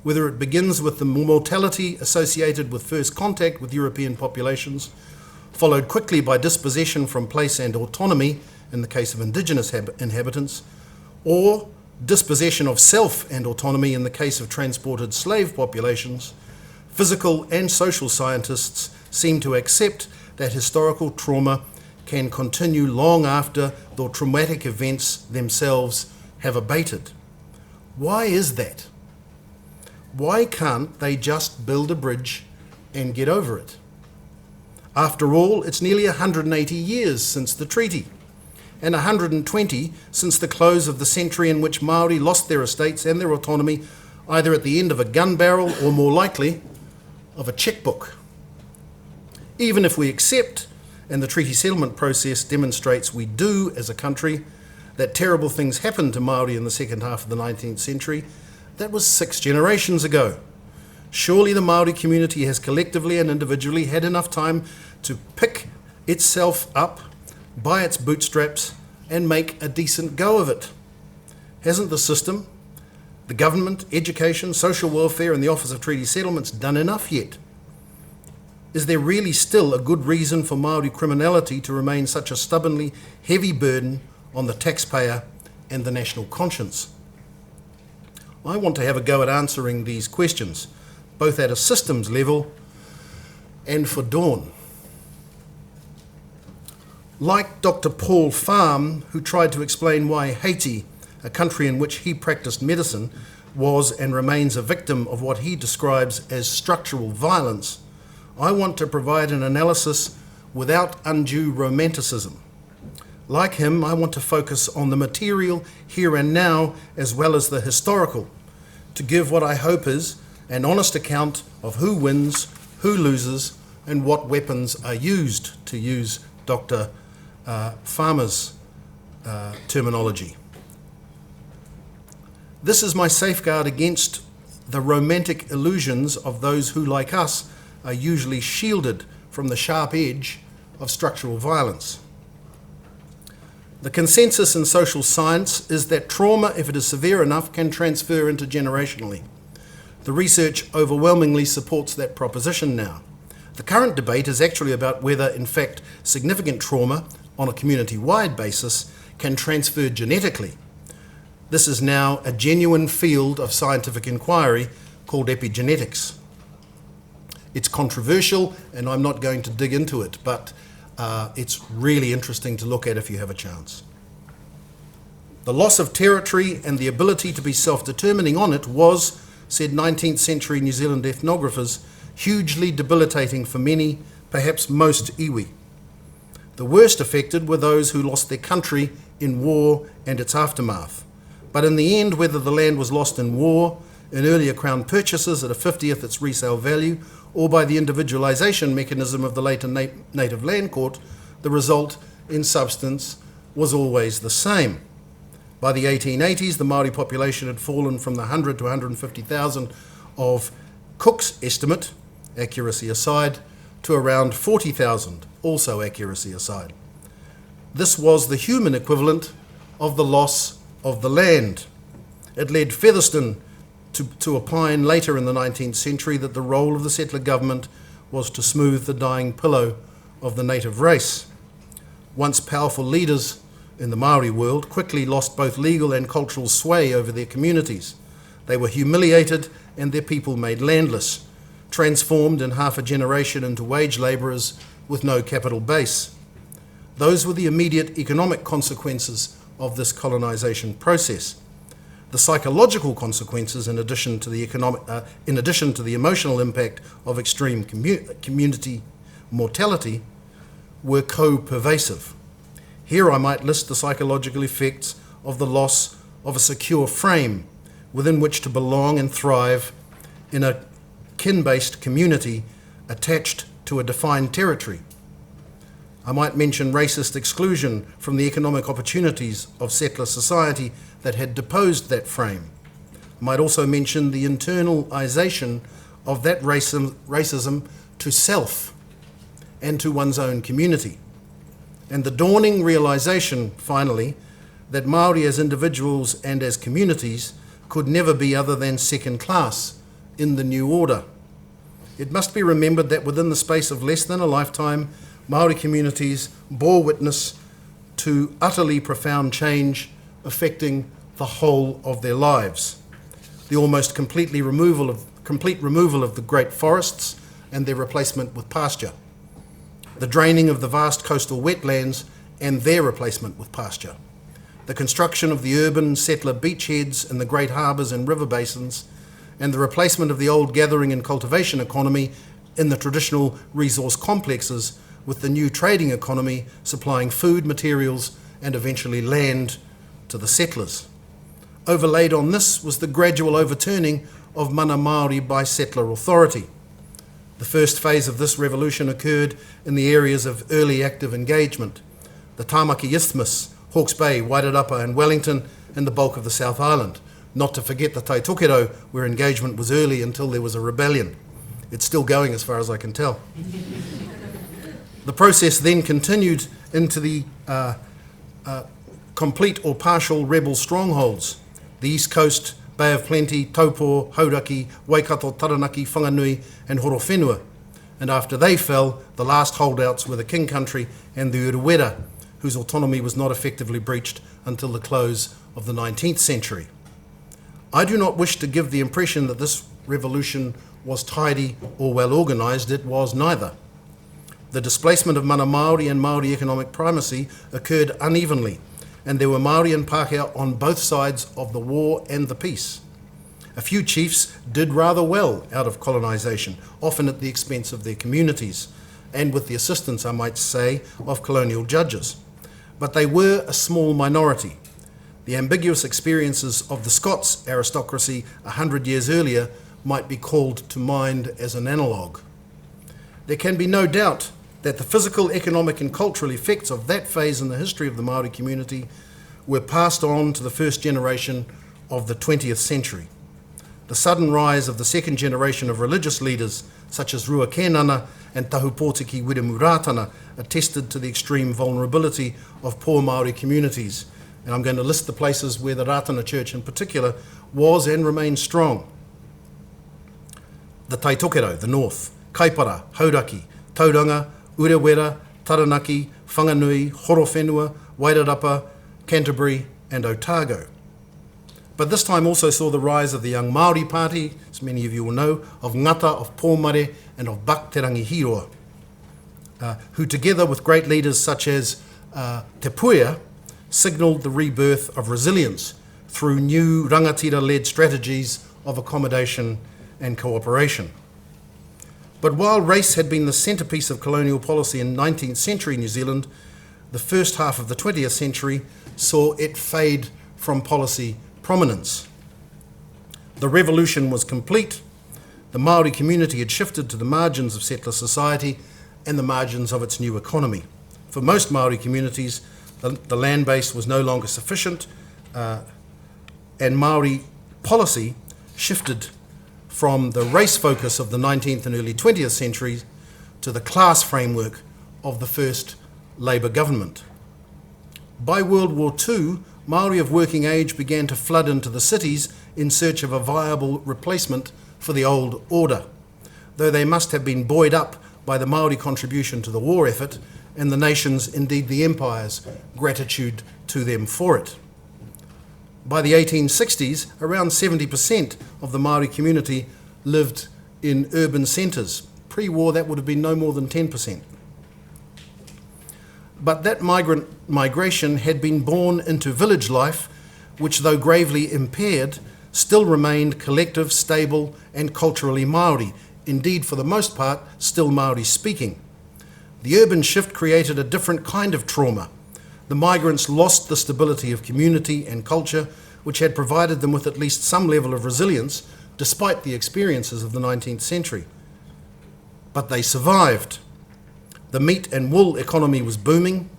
Whether it begins with the mortality associated with first contact with European populations, followed quickly by dispossession from place and autonomy in the case of Indigenous inhabitants, or dispossession of self and autonomy in the case of transported slave populations, physical and social scientists seem to accept that historical trauma can continue long after the traumatic events themselves have abated. Why is that? Why can't they just build a bridge and get over it? After all, it's nearly 180 years since the treaty, and 120 since the close of the century in which Māori lost their estates and their autonomy, either at the end of a gun barrel or, more likely, of a checkbook. Even if we accept, and the treaty settlement process demonstrates we do as a country, that terrible things happened to Māori in the second half of the 19th century, that was 6 generations ago. Surely the Māori community has collectively and individually had enough time to pick itself up by its bootstraps and make a decent go of it. Hasn't the system, the government, education, social welfare and the Office of Treaty Settlements done enough yet? Is there really still a good reason for Māori criminality to remain such a stubbornly heavy burden on the taxpayer and the national conscience? I want to have a go at answering these questions, both at a systems level and for Dawn. Like Dr. Paul Farm, who tried to explain why Haiti, a country in which he practiced medicine, was and remains a victim of what he describes as structural violence, I want to provide an analysis without undue romanticism. Like him, I want to focus on the material here and now as well as the historical, to give what I hope is an honest account of who wins, who loses, and what weapons are used, to use Dr. Farmer's terminology. This is my safeguard against the romantic illusions of those who, like us, are usually shielded from the sharp edge of structural violence. The consensus in social science is that trauma, if it is severe enough, can transfer intergenerationally. The research overwhelmingly supports that proposition now. The current debate is actually about whether, in fact, significant trauma on a community-wide basis can transfer genetically. This is now a genuine field of scientific inquiry called epigenetics. It's controversial, and I'm not going to dig into it, but it's really interesting to look at if you have a chance. The loss of territory and the ability to be self-determining on it was, said 19th century New Zealand ethnographers, hugely debilitating for many, perhaps most iwi. The worst affected were those who lost their country in war and its aftermath. But in the end, whether the land was lost in war, in earlier Crown purchases at a 50th its resale value, or by the individualisation mechanism of the later Native Land Court, the result, in substance, was always the same. By the 1880s, the Māori population had fallen from the 100 to 150,000 of Cooke's estimate, accuracy aside, to around 40,000, also accuracy aside. This was the human equivalent of the loss of the land. It led Featherston to opine later in the 19th century that the role of the settler government was to smooth the dying pillow of the native race. Once powerful leaders in the Māori world quickly lost both legal and cultural sway over their communities. They were humiliated and their people made landless, transformed in half a generation into wage labourers with no capital base. Those were the immediate economic consequences of this colonisation process. The psychological consequences, in addition to the emotional impact of extreme community mortality, were co-pervasive. Here I might list the psychological effects of the loss of a secure frame within which to belong and thrive in a kin-based community attached to a defined territory. I might mention racist exclusion from the economic opportunities of settler society that had deposed that frame. I might also mention the internalisation of that racism to self and to one's own community. And the dawning realisation, finally, that Māori as individuals and as communities could never be other than second class in the new order. It must be remembered that within the space of less than a lifetime, Māori communities bore witness to utterly profound change affecting the whole of their lives. The almost complete removal of the great forests and their replacement with pasture. The draining of the vast coastal wetlands and their replacement with pasture. The construction of the urban settler beachheads and the great harbours and river basins, and the replacement of the old gathering and cultivation economy in the traditional resource complexes with the new trading economy supplying food, materials, and eventually land to the settlers. Overlaid on this was the gradual overturning of mana Māori by settler authority. The first phase of this revolution occurred in the areas of early active engagement, the Tāmaki Isthmus, Hawke's Bay, Wairarapa and Wellington, and the bulk of the South Island, not to forget the Taitokero, where engagement was early until there was a rebellion. It's still going as far as I can tell. The process then continued into the complete or partial rebel strongholds, the East Coast, Bay of Plenty, Taupo, Hauraki, Waikato, Taranaki, Whanganui and Horowhenua. And after they fell, the last holdouts were the King Country and the Urewera, whose autonomy was not effectively breached until the close of the 19th century. I do not wish to give the impression that this revolution was tidy or well organised. It was neither. The displacement of mana Māori and Māori economic primacy occurred unevenly, and there were Māori and Pākehā on both sides of the war and the peace. A few chiefs did rather well out of colonisation, often at the expense of their communities, and with the assistance, I might say, of colonial judges. But they were a small minority. The ambiguous experiences of the Scots aristocracy 100 years earlier might be called to mind as an analogue. There can be no doubt that the physical, economic and cultural effects of that phase in the history of the Māori community were passed on to the first generation of the 20th century. The sudden rise of the second generation of religious leaders such as Ruakēnana and Tahupōtiki Wiremu attested to the extreme vulnerability of poor Māori communities. And I'm going to list the places where the Ratana Church in particular was and remains strong. The Taitokero, the north, Kaipara, Hauraki, Tauranga, Urewera, Taranaki, Whanganui, Horowhenua, Wairarapa, Canterbury and Otago. But this time also saw the rise of the Young Māori Party, as many of you will know, of Ngata, of Pōmare and of Bak Te Rangihiroa, who together with great leaders such as Te Puea signalled the rebirth of resilience through new rangatira-led strategies of accommodation and cooperation. But while race had been the centrepiece of colonial policy in 19th century New Zealand, the first half of the 20th century saw it fade from policy prominence. The revolution was complete. The Māori community had shifted to the margins of settler society and the margins of its new economy. For most Māori communities, the land base was no longer sufficient, and Māori policy shifted from the race focus of the 19th and early 20th centuries to the class framework of the first Labour government. By World War II, Māori of working age began to flood into the cities in search of a viable replacement for the old order, though they must have been buoyed up by the Māori contribution to the war effort and the nation's, indeed the empire's, gratitude to them for it. By the 1860s, around 70% of the Māori community lived in urban centres. Pre-war, that would have been no more than 10%. But that migration had been born into village life, which, though gravely impaired, still remained collective, stable and culturally Māori, indeed for the most part still Māori speaking. The urban shift created a different kind of trauma. The migrants lost the stability of community and culture, which had provided them with at least some level of resilience despite the experiences of the 19th century. But they survived. The meat and wool economy was booming.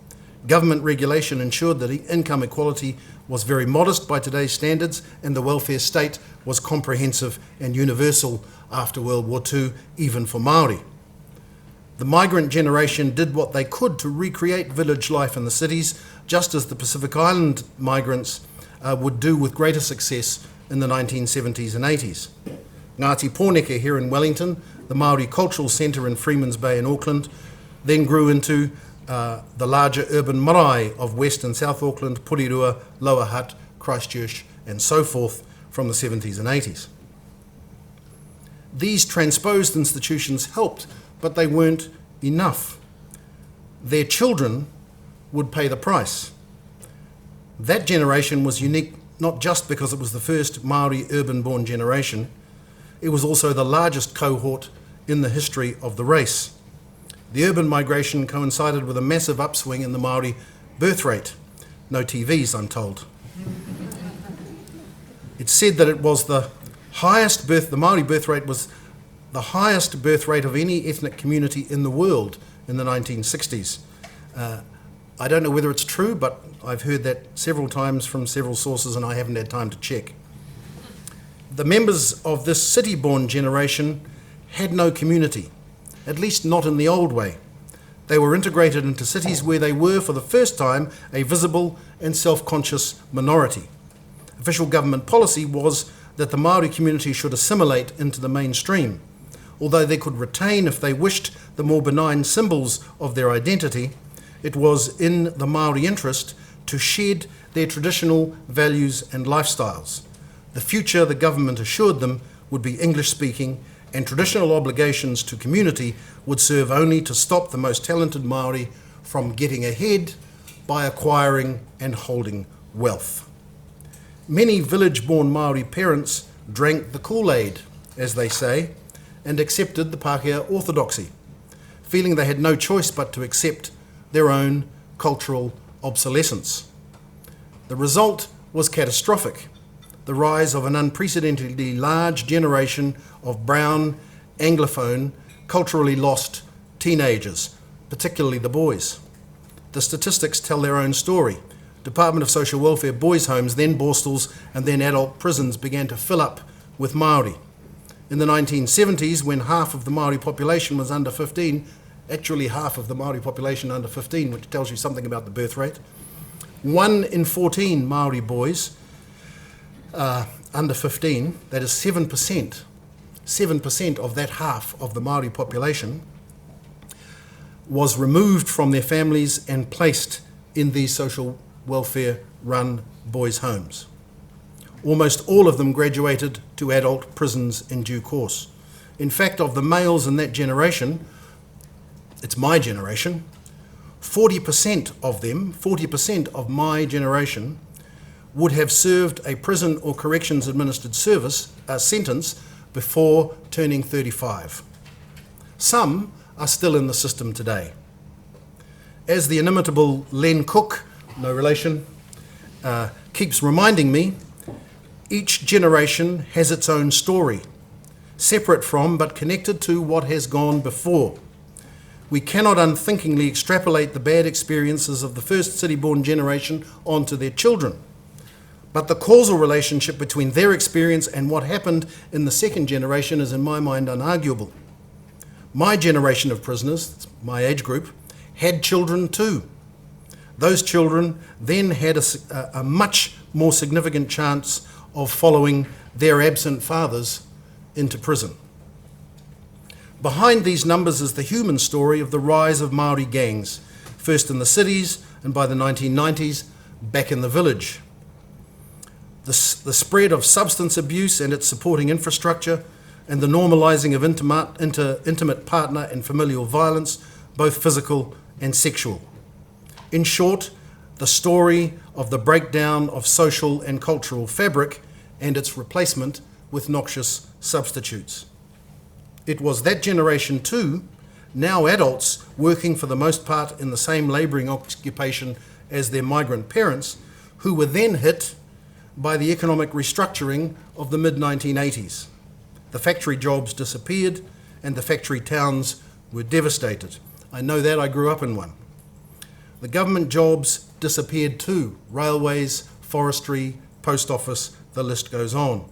Government regulation ensured that income equality was very modest by today's standards, and the welfare state was comprehensive and universal after World War II, even for Māori. The migrant generation did what they could to recreate village life in the cities, just as the Pacific Island migrants would do with greater success in the 1970s and 80s. Ngāti Pōneke here in Wellington, the Māori Cultural Centre in Freeman's Bay in Auckland, then grew into the larger urban marae of West and South Auckland, Purirua, Lower Hutt, Christchurch and so forth from the 70s and 80s. These transposed institutions helped, but they weren't enough. Their children would pay the price. That generation was unique not just because it was the first Māori urban-born generation, it was also the largest cohort in the history of the race. The urban migration coincided with a massive upswing in the Māori birth rate. No TVs, I'm told. It's said that it was the Māori birth rate was the highest birth rate of any ethnic community in the world in the 1960s. I don't know whether it's true, but I've heard that several times from several sources and I haven't had time to check. The members of this city-born generation had no community, at least not in the old way. They were integrated into cities where they were, for the first time, a visible and self-conscious minority. Official government policy was that the Māori community should assimilate into the mainstream. Although they could retain, if they wished, the more benign symbols of their identity, it was in the Māori interest to shed their traditional values and lifestyles. The future, the government assured them, would be English-speaking, and traditional obligations to community would serve only to stop the most talented Māori from getting ahead by acquiring and holding wealth. Many village-born Māori parents drank the Kool-Aid, as they say, and accepted the Pākehā orthodoxy, feeling they had no choice but to accept their own cultural obsolescence. The result was catastrophic: the rise of an unprecedentedly large generation of brown, Anglophone, culturally lost teenagers, particularly the boys. The statistics tell their own story. Department of Social Welfare boys' homes, then Borstals, and then adult prisons began to fill up with Māori. In the 1970s, when half of the Māori population was under 15, actually half of the Māori population under 15, which tells you something about the birth rate, 1 in 14 Māori boys under 15, that is 7% of that half of the Māori population, was removed from their families and placed in these social welfare-run boys' homes. Almost all of them graduated to adult prisons in due course. In fact, of the males in that generation, it's my generation, 40% of them, 40% of my generation, would have served a prison or corrections administered sentence before turning 35. Some are still in the system today. As the inimitable Len Cooke, no relation, keeps reminding me, each generation has its own story, separate from but connected to what has gone before. We cannot unthinkingly extrapolate the bad experiences of the first city-born generation onto their children. But the causal relationship between their experience and what happened in the second generation is, in my mind, unarguable. My generation of prisoners, my age group, had children too. Those children then had a much more significant chance of following their absent fathers into prison. Behind these numbers is the human story of the rise of Māori gangs, first in the cities and by the 1990s, back in the village. The spread of substance abuse and its supporting infrastructure, and the normalising of intimate partner and familial violence, both physical and sexual. In short, the story of the breakdown of social and cultural fabric and its replacement with noxious substitutes. It was that generation too, now adults working for the most part in the same labouring occupation as their migrant parents, who were then hit by the economic restructuring of the mid-1980s. The factory jobs disappeared and the factory towns were devastated. I know that, I grew up in one. The government jobs disappeared too. Railways, forestry, post office, the list goes on.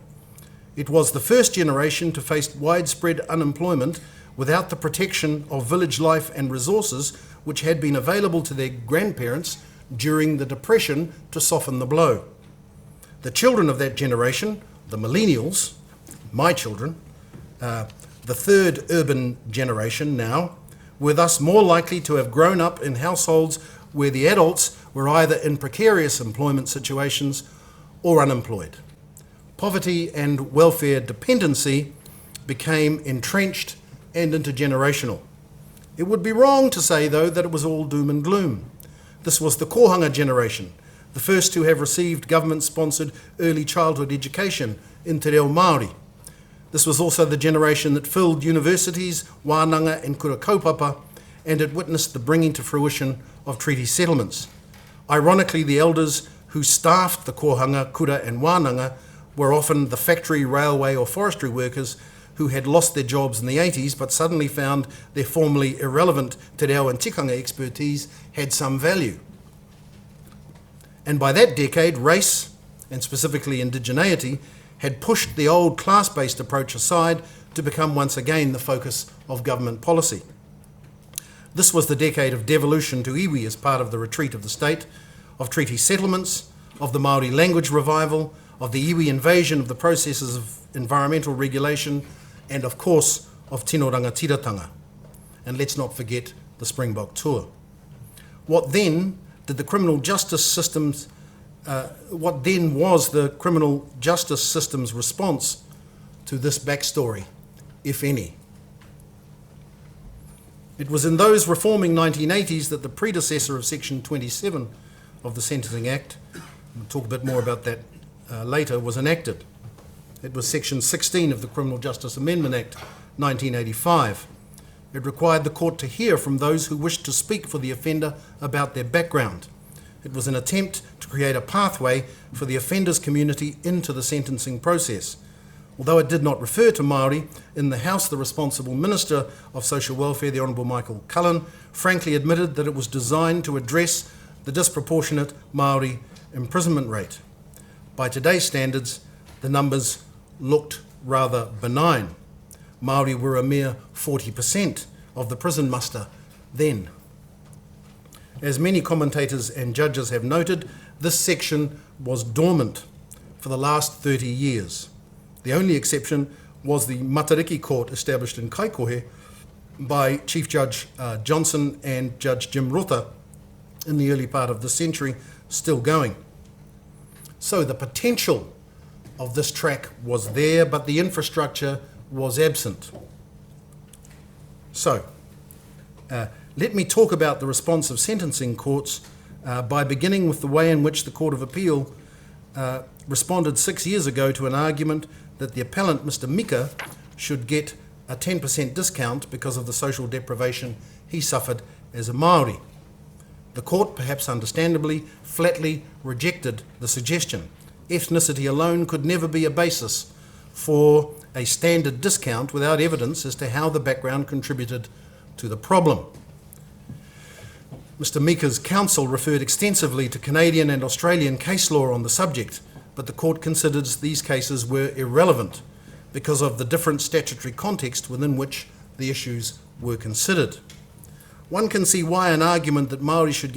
It was the first generation to face widespread unemployment without the protection of village life and resources which had been available to their grandparents during the Depression to soften the blow. The children of that generation, the millennials, my children, the third urban generation now, were thus more likely to have grown up in households where the adults were either in precarious employment situations or unemployed. Poverty and welfare dependency became entrenched and intergenerational. It would be wrong to say, though, that it was all doom and gloom. This was the Kohanga generation, the first to have received government-sponsored early childhood education in Te Reo Māori. This was also the generation that filled universities, wānanga and kura kaupapa, and it witnessed the bringing to fruition of treaty settlements. Ironically, the elders who staffed the kohanga, kura and wānanga were often the factory, railway or forestry workers who had lost their jobs in the 80s but suddenly found their formerly irrelevant te reo and tikanga expertise had some value. And by that decade, race, and specifically indigeneity, had pushed the old class-based approach aside to become once again the focus of government policy. This was the decade of devolution to iwi as part of the retreat of the state, of treaty settlements, of the Māori language revival, of the iwi invasion of the processes of environmental regulation, and of course of tino rangatiratanga. And let's not forget the Springbok tour. What then was the criminal justice system's response to this backstory, if any? It was in those reforming 1980s that the predecessor of Section 27 of the Sentencing Act, we'll talk a bit more about that later, was enacted. It was Section 16 of the Criminal Justice Amendment Act 1985. It required the court to hear from those who wished to speak for the offender about their background. It was an attempt to create a pathway for the offender's community into the sentencing process. Although it did not refer to Māori, in the House the responsible Minister of Social Welfare, the Honourable Michael Cullen, frankly admitted that it was designed to address the disproportionate Māori imprisonment rate. By today's standards, the numbers looked rather benign. Māori were a mere 40% of the prison muster then. As many commentators and judges have noted, this section was dormant for the last 30 years. The only exception was the Matariki Court established in Kaikohe by Chief Judge Johnson and Judge Jim Rota in the early part of the century, still going. So the potential of this track was there, but the infrastructure was absent. So, let me talk about the response of sentencing courts by beginning with the way in which the Court of Appeal responded 6 years ago to an argument that the appellant, Mr. Mika, should get a 10% discount because of the social deprivation he suffered as a Māori. The court, perhaps understandably, flatly rejected the suggestion. Ethnicity alone could never be a basis for a standard discount without evidence as to how the background contributed to the problem. Mr. Mika's counsel referred extensively to Canadian and Australian case law on the subject, but the court considers these cases were irrelevant because of the different statutory context within which the issues were considered. One can see why an argument that Māori should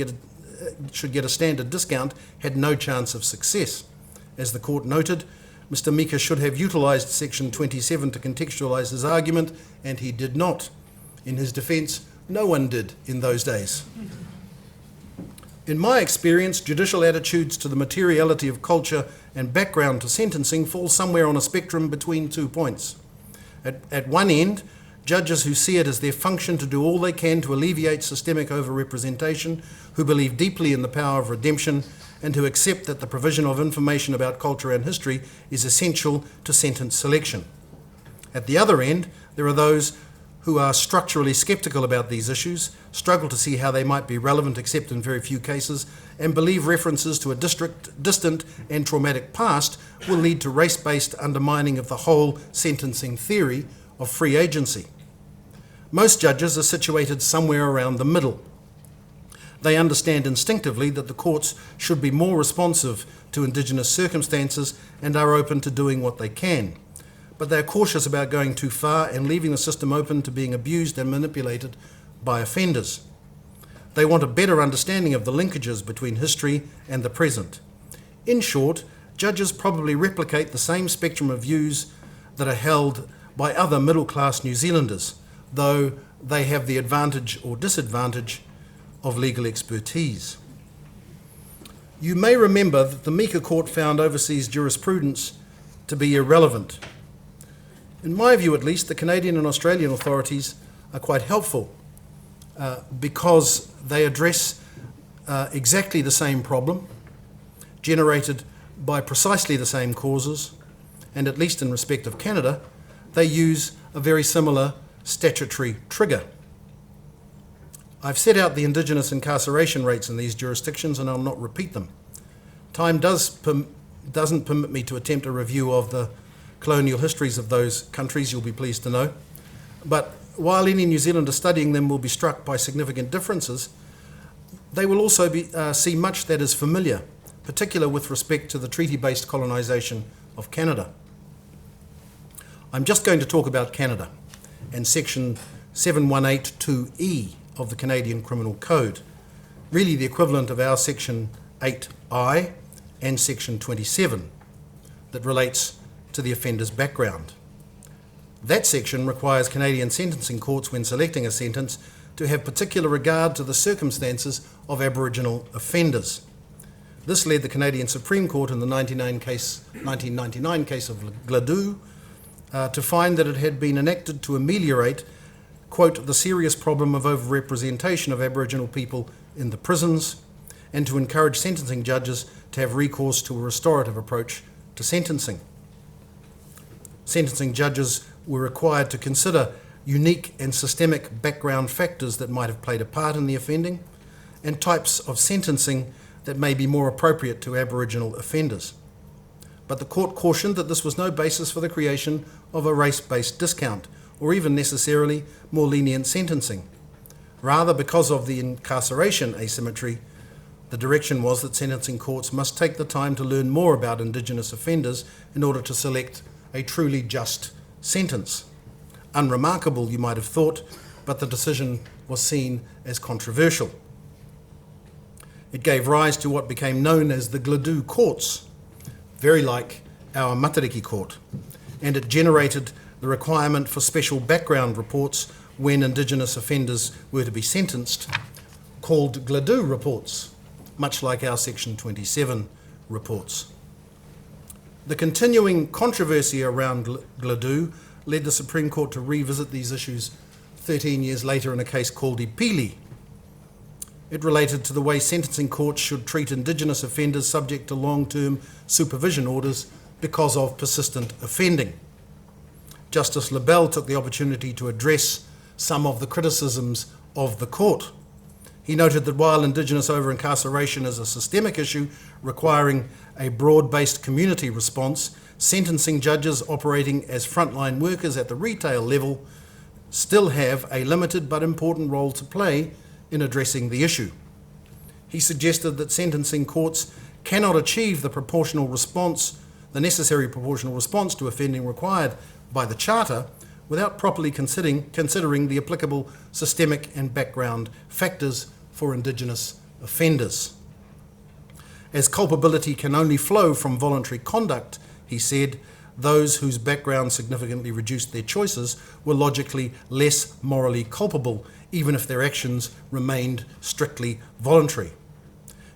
get a standard discount had no chance of success. As the court noted, Mr. Mika should have utilised Section 27 to contextualise his argument, and he did not. In his defence, no one did in those days. In my experience, judicial attitudes to the materiality of culture and background to sentencing fall somewhere on a spectrum between 2 points. At one end, judges who see it as their function to do all they can to alleviate systemic overrepresentation, who believe deeply in the power of redemption, and who accept that the provision of information about culture and history is essential to sentence selection. At the other end, there are those who are structurally sceptical about these issues, struggle to see how they might be relevant except in very few cases, and believe references to a distant and traumatic past will lead to race-based undermining of the whole sentencing theory of free agency. Most judges are situated somewhere around the middle. They understand instinctively that the courts should be more responsive to Indigenous circumstances and are open to doing what they can. But they are cautious about going too far and leaving the system open to being abused and manipulated by offenders. They want a better understanding of the linkages between history and the present. In short, judges probably replicate the same spectrum of views that are held by other middle-class New Zealanders, though they have the advantage or disadvantage of legal expertise. You may remember that the Mika Court found overseas jurisprudence to be irrelevant. In my view, at least, the Canadian and Australian authorities are quite helpful because they address exactly the same problem, generated by precisely the same causes, and at least in respect of Canada, they use a very similar statutory trigger. I've set out the Indigenous incarceration rates in these jurisdictions, and I'll not repeat them. Time doesn't permit me to attempt a review of the colonial histories of those countries, you'll be pleased to know. But while any New Zealander studying them will be struck by significant differences, they will also see much that is familiar, particularly with respect to the treaty-based colonisation of Canada. I'm just going to talk about Canada and Section 7182E of the Canadian Criminal Code, really the equivalent of our Section 8I and Section 27 that relates to the offender's background. That section requires Canadian sentencing courts, when selecting a sentence, to have particular regard to the circumstances of Aboriginal offenders. This led the Canadian Supreme Court in the 1999 case of Gladue to find that it had been enacted to ameliorate, quote, the serious problem of overrepresentation of Aboriginal people in the prisons, and to encourage sentencing judges to have recourse to a restorative approach to sentencing. Sentencing judges were required to consider unique and systemic background factors that might have played a part in the offending, and types of sentencing that may be more appropriate to Aboriginal offenders. But the court cautioned that this was no basis for the creation of a race-based discount, or even necessarily more lenient sentencing. Rather, because of the incarceration asymmetry, the direction was that sentencing courts must take the time to learn more about Indigenous offenders in order to select a truly just sentence. Unremarkable, you might have thought, but the decision was seen as controversial. It gave rise to what became known as the Gladue courts, very like our Matariki court, and it generated the requirement for special background reports when Indigenous offenders were to be sentenced, called Gladue reports, much like our Section 27 reports. The continuing controversy around Gladue led the Supreme Court to revisit these issues 13 years later in a case called Ipili. It related to the way sentencing courts should treat Indigenous offenders subject to long-term supervision orders because of persistent offending. Justice LaBelle took the opportunity to address some of the criticisms of the court. He noted that while Indigenous over-incarceration is a systemic issue requiring a broad-based community response, sentencing judges operating as frontline workers at the retail level still have a limited but important role to play in addressing the issue. He suggested that sentencing courts cannot achieve the necessary proportional response to offending required by the Charter without properly considering the applicable systemic and background factors for Indigenous offenders. As culpability can only flow from voluntary conduct, he said, those whose background significantly reduced their choices were logically less morally culpable, even if their actions remained strictly voluntary.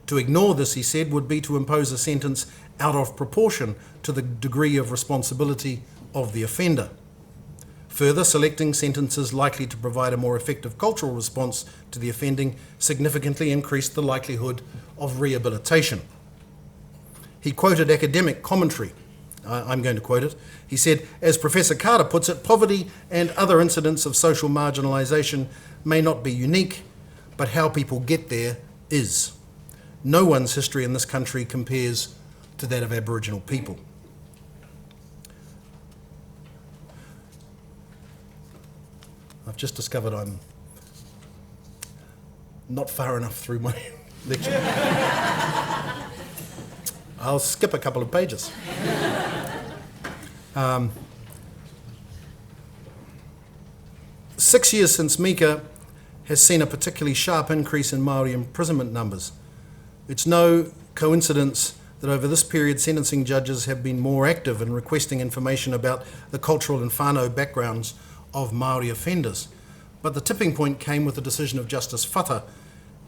To ignore this, he said, would be to impose a sentence out of proportion to the degree of responsibility of the offender. Further, selecting sentences likely to provide a more effective cultural response to the offending significantly increased the likelihood of rehabilitation. He quoted academic commentary. I'm going to quote it. He said, as Professor Carter puts it, poverty and other incidents of social marginalisation may not be unique, but how people get there is. No one's history in this country compares to that of Aboriginal people. I've just discovered I'm not far enough through my lecture. I'll skip a couple of pages. 6 years since Mika has seen a particularly sharp increase in Māori imprisonment numbers. It's no coincidence that over this period sentencing judges have been more active in requesting information about the cultural and whānau backgrounds of Māori offenders. But the tipping point came with the decision of Justice Whata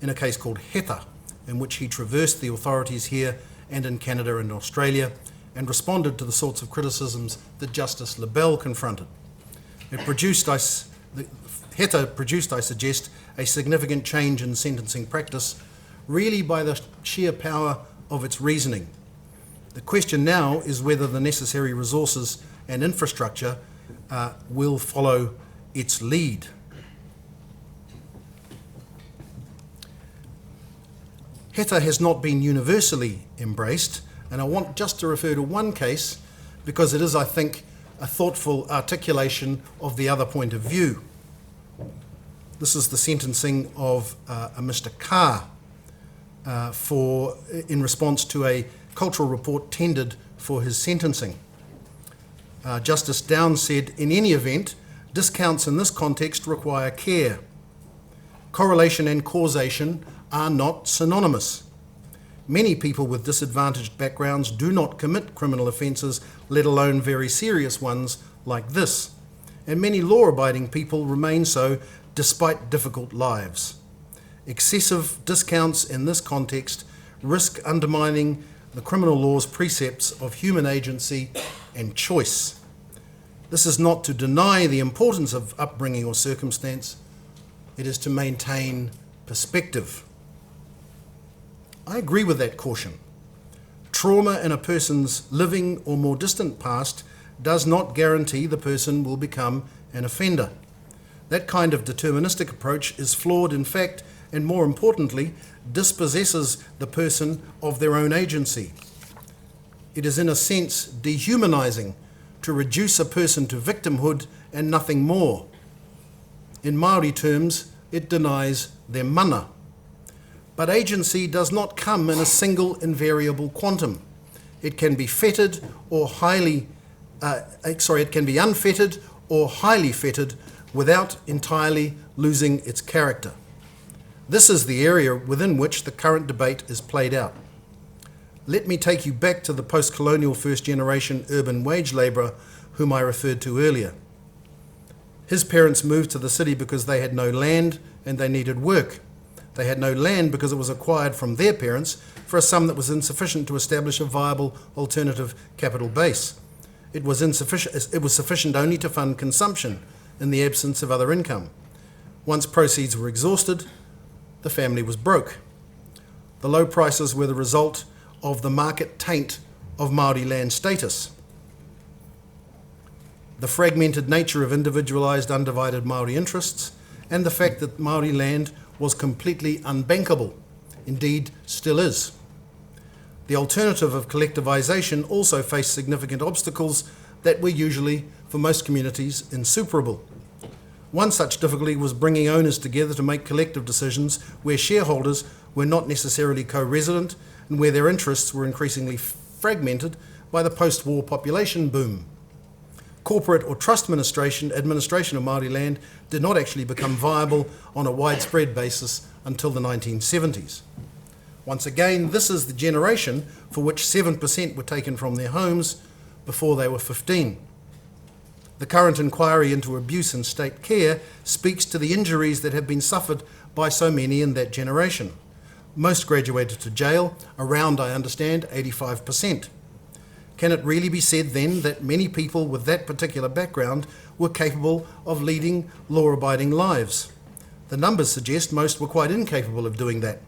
in a case called Heta, in which he traversed the authorities here and in Canada and Australia and responded to the sorts of criticisms that Justice LaBelle confronted. Heta produced, I suggest, a significant change in sentencing practice, really by the sheer power of its reasoning. The question now is whether the necessary resources and infrastructure will follow its lead. Heta has not been universally embraced, and I want just to refer to one case because it is, I think, a thoughtful articulation of the other point of view. This is the sentencing of a Mr. Carr in response to a cultural report tendered for his sentencing. Justice Downs said, in any event, discounts in this context require care. Correlation and causation are not synonymous. Many people with disadvantaged backgrounds do not commit criminal offences, let alone very serious ones like this. And many law-abiding people remain so despite difficult lives. Excessive discounts in this context risk undermining the criminal law's precepts of human agency and choice. This is not to deny the importance of upbringing or circumstance, it is to maintain perspective. I agree with that caution. Trauma in a person's living or more distant past does not guarantee the person will become an offender. That kind of deterministic approach is flawed, in fact, and more importantly, dispossesses the person of their own agency. It is in a sense dehumanizing to reduce a person to victimhood and nothing more. In Māori terms, it denies their mana. But agency does not come in a single invariable quantum. It can be fettered or it can be unfettered or highly fettered without entirely losing its character. This is the area within which the current debate is played out. Let me take you back to the post-colonial first-generation urban wage labourer whom I referred to earlier. His parents moved to the city because they had no land and they needed work. They had no land because it was acquired from their parents for a sum that was insufficient to establish a viable alternative capital base. It was sufficient only to fund consumption in the absence of other income. Once proceeds were exhausted, the family was broke. The low prices were the result of the market taint of Māori land status. The fragmented nature of individualised, undivided Māori interests, and the fact that Māori land was completely unbankable, indeed still is. The alternative of collectivisation also faced significant obstacles that were usually, for most communities, insuperable. One such difficulty was bringing owners together to make collective decisions where shareholders were not necessarily co-resident and where their interests were increasingly fragmented by the post-war population boom. Corporate or trust administration of Māori land did not actually become viable on a widespread basis until the 1970s. Once again, this is the generation for which 7% were taken from their homes before they were 15. The current inquiry into abuse in state care speaks to the injuries that have been suffered by so many in that generation. Most graduated to jail, around, I understand, 85%. Can it really be said then that many people with that particular background were capable of leading law-abiding lives? The numbers suggest most were quite incapable of doing that.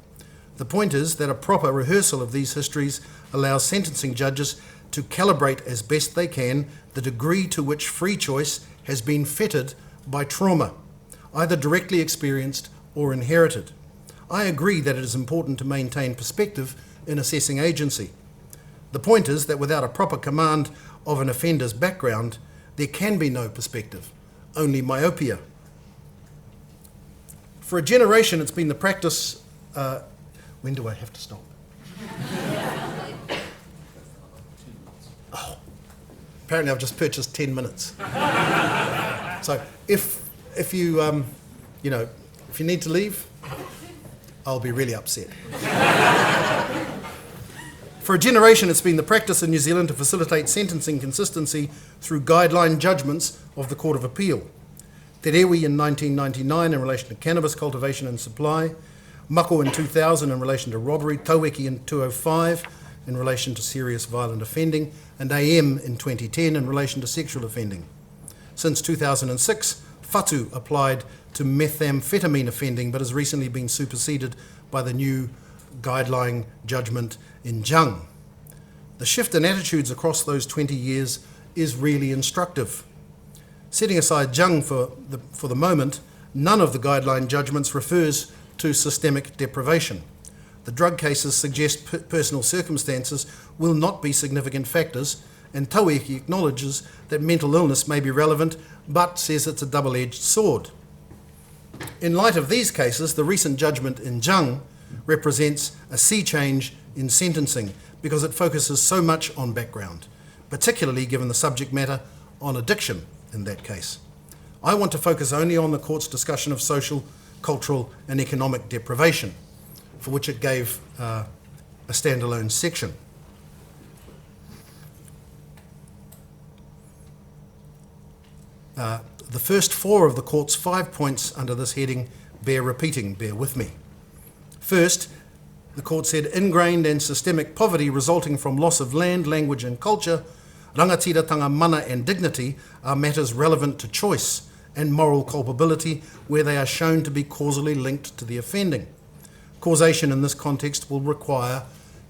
The point is that a proper rehearsal of these histories allows sentencing judges to calibrate as best they can the degree to which free choice has been fettered by trauma, either directly experienced or inherited. I agree that it is important to maintain perspective in assessing agency. The point is that without a proper command of an offender's background, there can be no perspective, only myopia. For a generation, it's been the practice... when do I have to stop? Oh, apparently I've just purchased 10 minutes. So if you need to leave, I'll be really upset. For a generation, it's been the practice in New Zealand to facilitate sentencing consistency through guideline judgments of the Court of Appeal. Te Rewi in 1999 in relation to cannabis cultivation and supply, Mako in 2000 in relation to robbery, Taueki in 2005 in relation to serious violent offending, and AM in 2010 in relation to sexual offending. Since 2006, Whatu applied to methamphetamine offending but has recently been superseded by the new guideline judgment in Jung. The shift in attitudes across those 20 years is really instructive. Setting aside Jung for the moment, none of the guideline judgments refers to systemic deprivation. The drug cases suggest personal circumstances will not be significant factors, and Taueki acknowledges that mental illness may be relevant, but says it's a double-edged sword. In light of these cases, the recent judgment in Jung represents a sea change in sentencing because it focuses so much on background, particularly given the subject matter on addiction in that case. I want to focus only on the court's discussion of social, cultural and economic deprivation, for which it gave a standalone section. The first 4 of the court's 5 points under this heading bear repeating, bear with me. First, the court said ingrained and systemic poverty resulting from loss of land, language and culture, rangatiratanga, mana and dignity are matters relevant to choice and moral culpability where they are shown to be causally linked to the offending. Causation in this context will require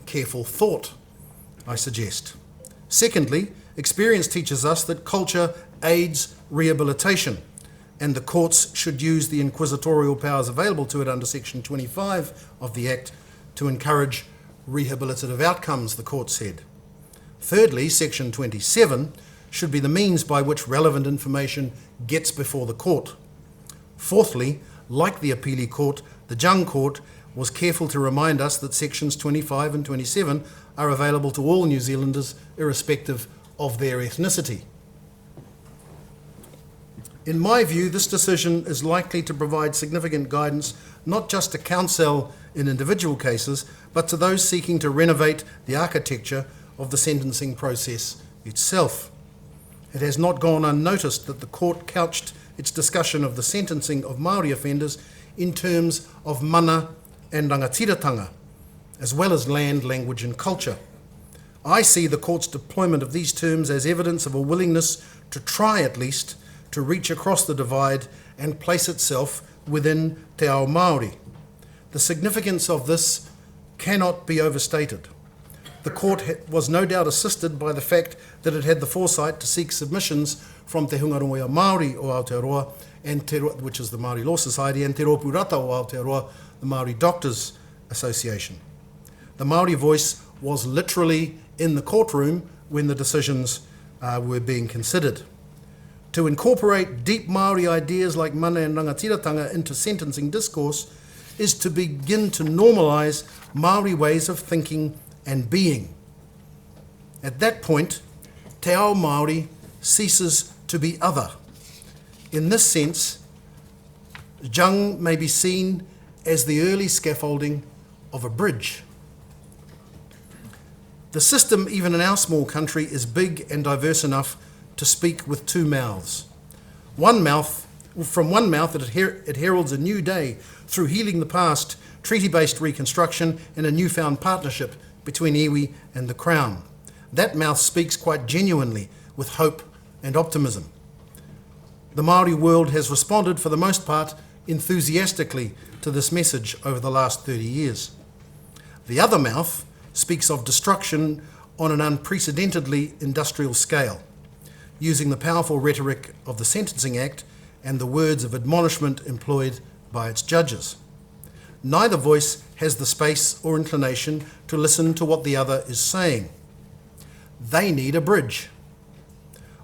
careful thought, I suggest. Secondly, experience teaches us that culture aids rehabilitation, and the courts should use the inquisitorial powers available to it under Section 25 of the Act to encourage rehabilitative outcomes, the court said. Thirdly, Section 27 should be the means by which relevant information gets before the court. Fourthly, like the Appeal Court, the Jung Court was careful to remind us that Sections 25 and 27 are available to all New Zealanders, irrespective of their ethnicity. In my view, this decision is likely to provide significant guidance not just to counsel in individual cases, but to those seeking to renovate the architecture of the sentencing process itself. It has not gone unnoticed that the court couched its discussion of the sentencing of Māori offenders in terms of mana and rangatiratanga, as well as land, language and culture. I see the court's deployment of these terms as evidence of a willingness to try at least to reach across the divide and place itself within te ao Māori. The significance of this cannot be overstated. The court was no doubt assisted by the fact that it had the foresight to seek submissions from Te Hungarongoia Māori o Aotearoa, which is the Māori Law Society, and Te Rōpurata o Aotearoa, the Māori Doctors Association. The Māori voice was literally in the courtroom when the decisions were being considered. To incorporate deep Māori ideas like mana and rangatiratanga into sentencing discourse is to begin to normalise Māori ways of thinking and being. At that point, te ao Māori ceases to be other. In this sense, Jung may be seen as the early scaffolding of a bridge. The system, even in our small country, is big and diverse enough to speak with two mouths. From one mouth, it heralds a new day through healing the past, treaty-based reconstruction, and a newfound partnership between iwi and the Crown. That mouth speaks quite genuinely with hope and optimism. The Māori world has responded, for the most part, enthusiastically to this message over the last 30 years. The other mouth speaks of destruction on an unprecedentedly industrial scale, using the powerful rhetoric of the Sentencing Act and the words of admonishment employed by its judges. Neither voice has the space or inclination to listen to what the other is saying. They need a bridge,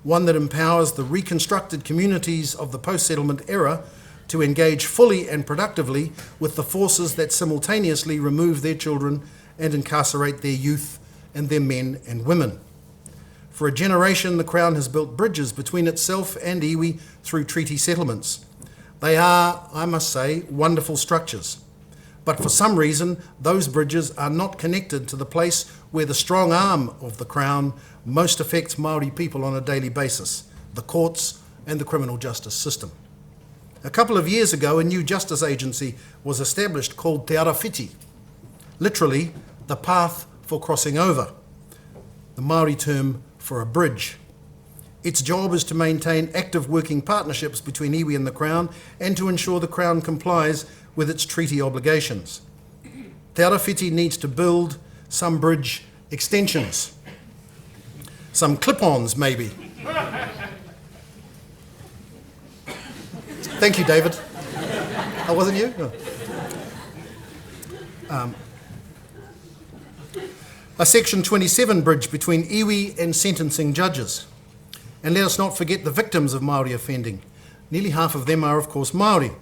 one that empowers the reconstructed communities of the post-settlement era to engage fully and productively with the forces that simultaneously remove their children and incarcerate their youth and their men and women. For a generation, the Crown has built bridges between itself and iwi through treaty settlements. They are, I must say, wonderful structures. But for some reason, those bridges are not connected to the place where the strong arm of the Crown most affects Māori people on a daily basis, the courts and the criminal justice system. A couple of years ago, a new justice agency was established called Te Arawhiti, literally the path for crossing over, the Māori term for a bridge. Its job is to maintain active working partnerships between iwi and the Crown and to ensure the Crown complies with its treaty obligations. Te Arawhiti needs to build some bridge extensions, some clip-ons maybe. Thank you, David. Oh, wasn't you? No. A Section 27 bridge between iwi and sentencing judges. And let us not forget the victims of Māori offending. Nearly half of them are, of course, Māori.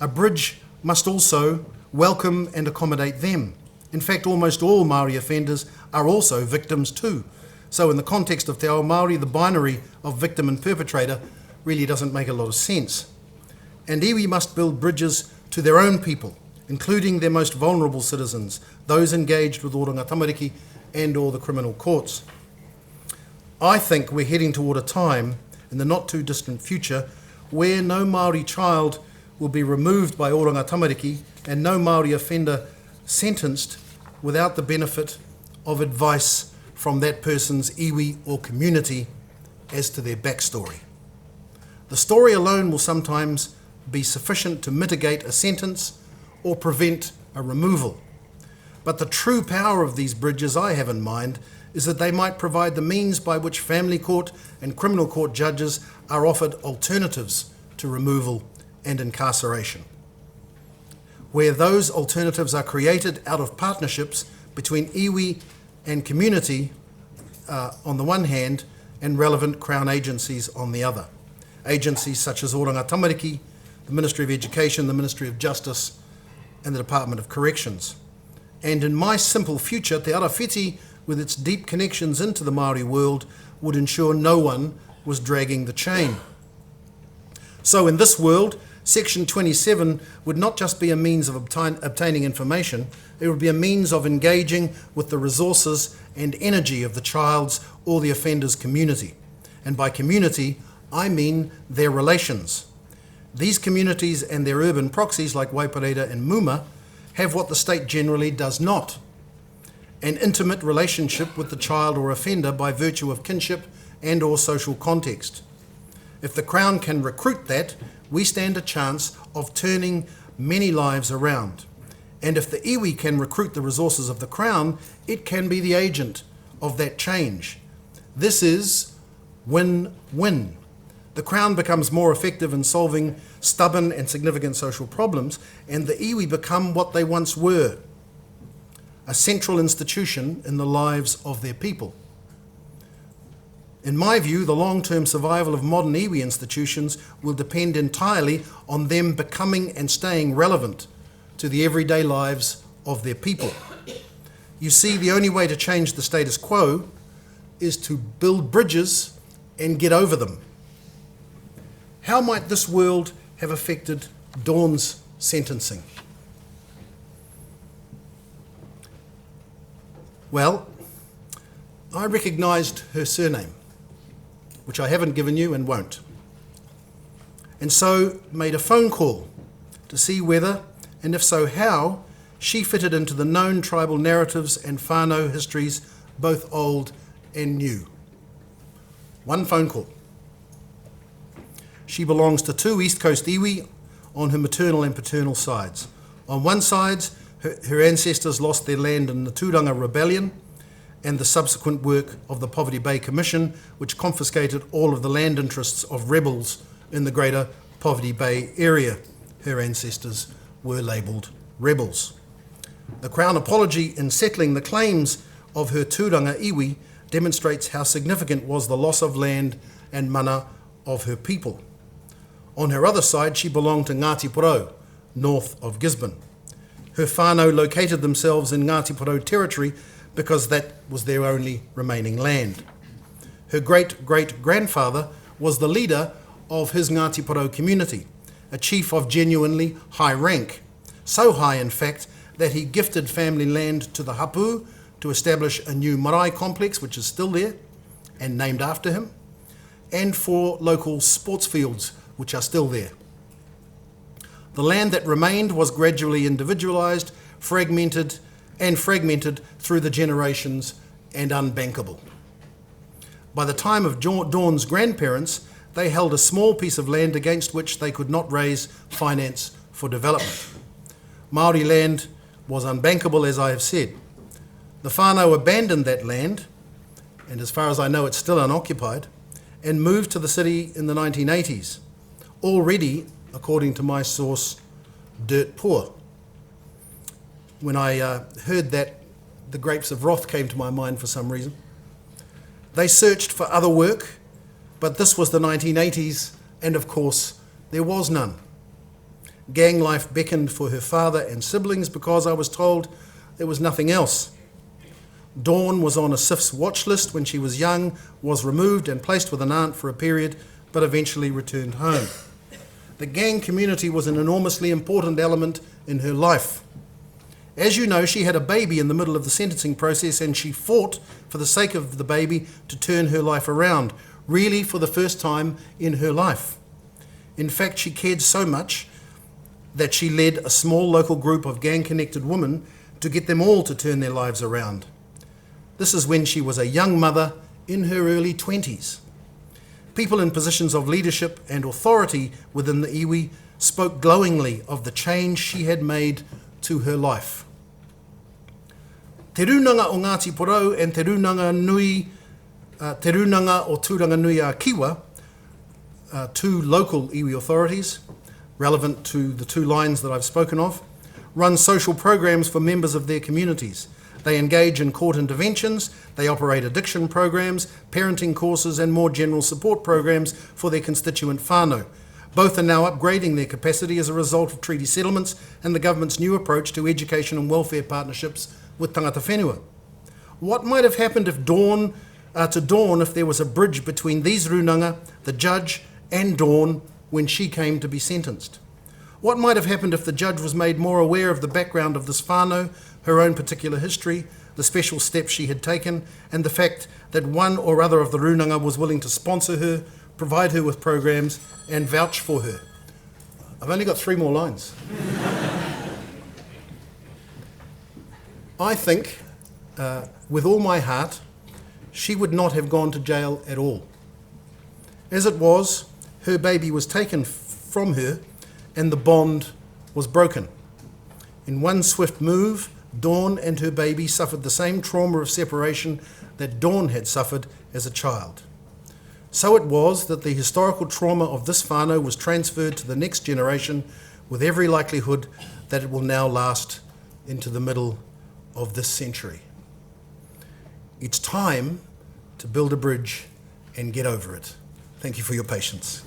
A bridge must also welcome and accommodate them. In fact, almost all Māori offenders are also victims too. So in the context of te ao Māori, the binary of victim and perpetrator really doesn't make a lot of sense. And iwi must build bridges to their own people, including their most vulnerable citizens, those engaged with oranga tamariki and or the criminal courts. I think we're heading toward a time in the not too distant future where no Māori child will be removed by oranga tamariki and no Māori offender sentenced without the benefit of advice from that person's iwi or community as to their backstory. The story alone will sometimes be sufficient to mitigate a sentence or prevent a removal. But the true power of these bridges I have in mind is that they might provide the means by which family court and criminal court judges are offered alternatives to removal and incarceration, where those alternatives are created out of partnerships between iwi and community on the one hand, and relevant Crown agencies on the other. Agencies such as Oranga Tamariki, the Ministry of Education, the Ministry of Justice, and the Department of Corrections. And in my simple future, Te Arawhiti, with its deep connections into the Māori world, would ensure no one was dragging the chain. So in this world, Section 27 would not just be a means of obtaining information, it would be a means of engaging with the resources and energy of the child's or the offender's community. And by community, I mean their relations. These communities and their urban proxies like Waipareira and Muma have what the state generally does not: an intimate relationship with the child or offender by virtue of kinship and or social context. If the Crown can recruit that, we stand a chance of turning many lives around. And if the iwi can recruit the resources of the Crown, it can be the agent of that change. This is win-win. The Crown becomes more effective in solving stubborn and significant social problems, and the iwi become what they once were: a central institution in the lives of their people. In my view, the long-term survival of modern iwi institutions will depend entirely on them becoming and staying relevant to the everyday lives of their people. You see, the only way to change the status quo is to build bridges and get over them. How might this world have affected Dawn's sentencing? Well, I recognised her surname, which I haven't given you and won't, and so made a phone call to see whether, and if so how, she fitted into the known tribal narratives and whānau histories, both old and new. One phone call. She belongs to two East Coast iwi on her maternal and paternal sides. On one side, her ancestors lost their land in the Tūranga Rebellion and the subsequent work of the Poverty Bay Commission, which confiscated all of the land interests of rebels in the greater Poverty Bay area. Her ancestors were labelled rebels. The Crown apology in settling the claims of her Tūranga iwi demonstrates how significant was the loss of land and mana of her people. On her other side, she belonged to Ngāti Porou, north of Gisborne. Her whānau located themselves in Ngāti Porou territory because that was their only remaining land. Her great-great-grandfather was the leader of his Ngāti Porou community, a chief of genuinely high rank, so high in fact that he gifted family land to the Hapu to establish a new marae complex, which is still there and named after him, and for local sports fields, which are still there. The land that remained was gradually individualised, fragmented through the generations, and unbankable. By the time of Dawn's grandparents, they held a small piece of land against which they could not raise finance for development. Māori land was unbankable, as I have said. The whānau abandoned that land, and as far as I know it's still unoccupied, and moved to the city in the 1980s, already, according to my source, dirt poor. When I heard that, the grapes of wrath came to my mind for some reason. They searched for other work, but this was the 1980s, and of course, there was none. Gang life beckoned for her father and siblings because I was told there was nothing else. Dawn was on a SIF's watch list when she was young, was removed and placed with an aunt for a period, but eventually returned home. The gang community was an enormously important element in her life. As you know, she had a baby in the middle of the sentencing process, and she fought for the sake of the baby to turn her life around, really for the first time in her life. In fact, she cared so much that she led a small local group of gang-connected women to get them all to turn their lives around. This is when she was a young mother in her early 20s. People in positions of leadership and authority within the iwi spoke glowingly of the change she had made to her life. Te Te runanga o Ngāti Porou and te runanga o Tūranga Nui a Kiwa, two local iwi authorities, relevant to the two lines that I've spoken of, run social programs for members of their communities. They engage in court interventions, they operate addiction programs, parenting courses and more general support programs for their constituent whānau. Both are now upgrading their capacity as a result of treaty settlements and the government's new approach to education and welfare partnerships with tangata whenua. What might have happened if Dawn if there was a bridge between these runanga, the judge, and Dawn when she came to be sentenced? What might have happened if the judge was made more aware of the background of this whānau, her own particular history, the special steps she had taken, and the fact that one or other of the runanga was willing to sponsor her, provide her with programs, and vouch for her? I've only got 3 more lines. I think, with all my heart, she would not have gone to jail at all. As it was, her baby was taken from her and the bond was broken. In one swift move, Dawn and her baby suffered the same trauma of separation that Dawn had suffered as a child. So it was that the historical trauma of this whānau was transferred to the next generation with every likelihood that it will now last into the middle of this century. It's time to build a bridge and get over it. Thank you for your patience.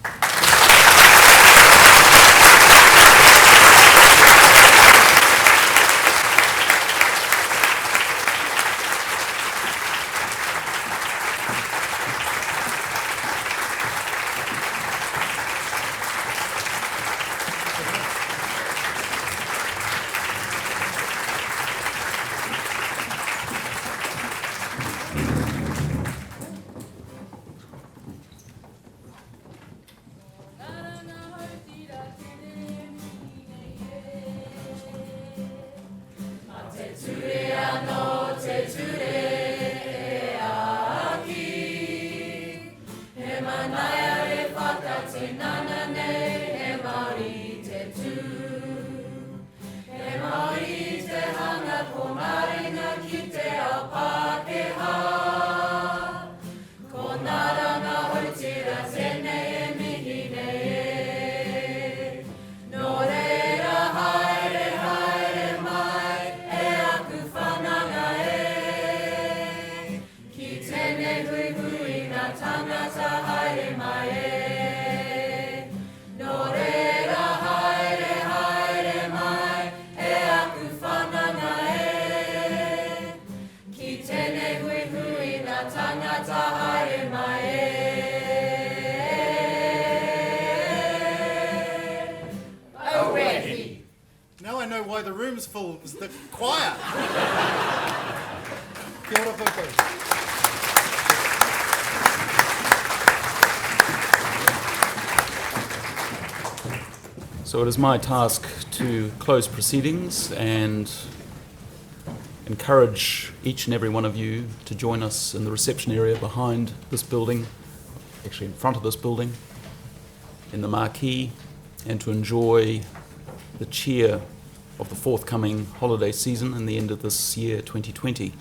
Now I know why the room's full. It's the choir. Kia ora koutou. So it is my task to close proceedings and encourage each and every one of you to join us in the reception area behind this building, actually in front of this building, in the marquee, and to enjoy the cheer of the forthcoming holiday season and the end of this year, 2020.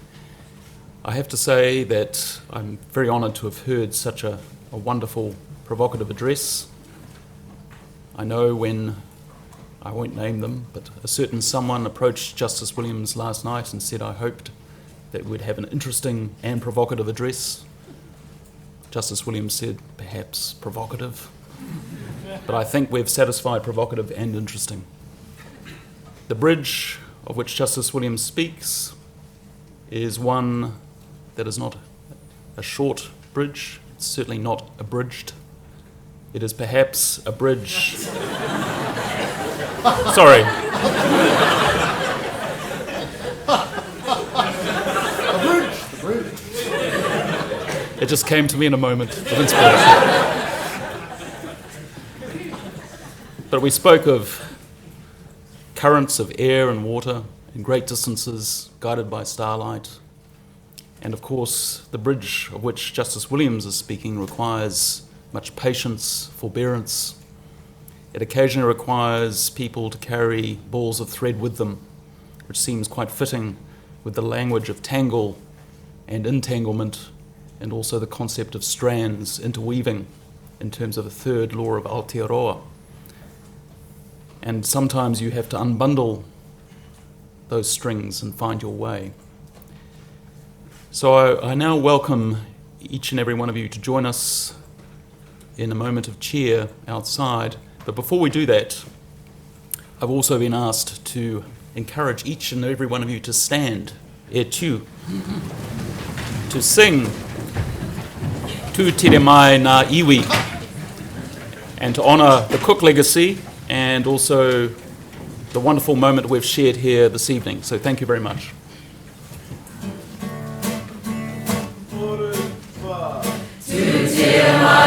I have to say that I'm very honoured to have heard such a wonderful, provocative address. I know when, I won't name them, but a certain someone approached Justice Williams last night and said I hoped that we'd have an interesting and provocative address. Justice Williams said, perhaps provocative, but I think we've satisfied provocative and interesting. The bridge of which Justice Williams speaks is one that is not a short bridge, it's certainly not abridged. It is perhaps a bridge... Sorry. A bridge. It just came to me in a moment of inspiration. But we spoke of currents of air and water in great distances, guided by starlight. And of course, the bridge of which Justice Williams is speaking requires much patience, forbearance. It occasionally requires people to carry balls of thread with them, which seems quite fitting with the language of tangle and entanglement, and also the concept of strands interweaving in terms of a third law of Aotearoa. And sometimes you have to unbundle those strings and find your way. So I now welcome each and every one of you to join us in a moment of cheer outside. But before we do that, I've also been asked to encourage each and every one of you to stand, e tū, to sing Tu Tere Mai Ngā Iwi, and to honour the Cooke legacy and also the wonderful moment we've shared here this evening. So thank you very much. Tu Tere Mai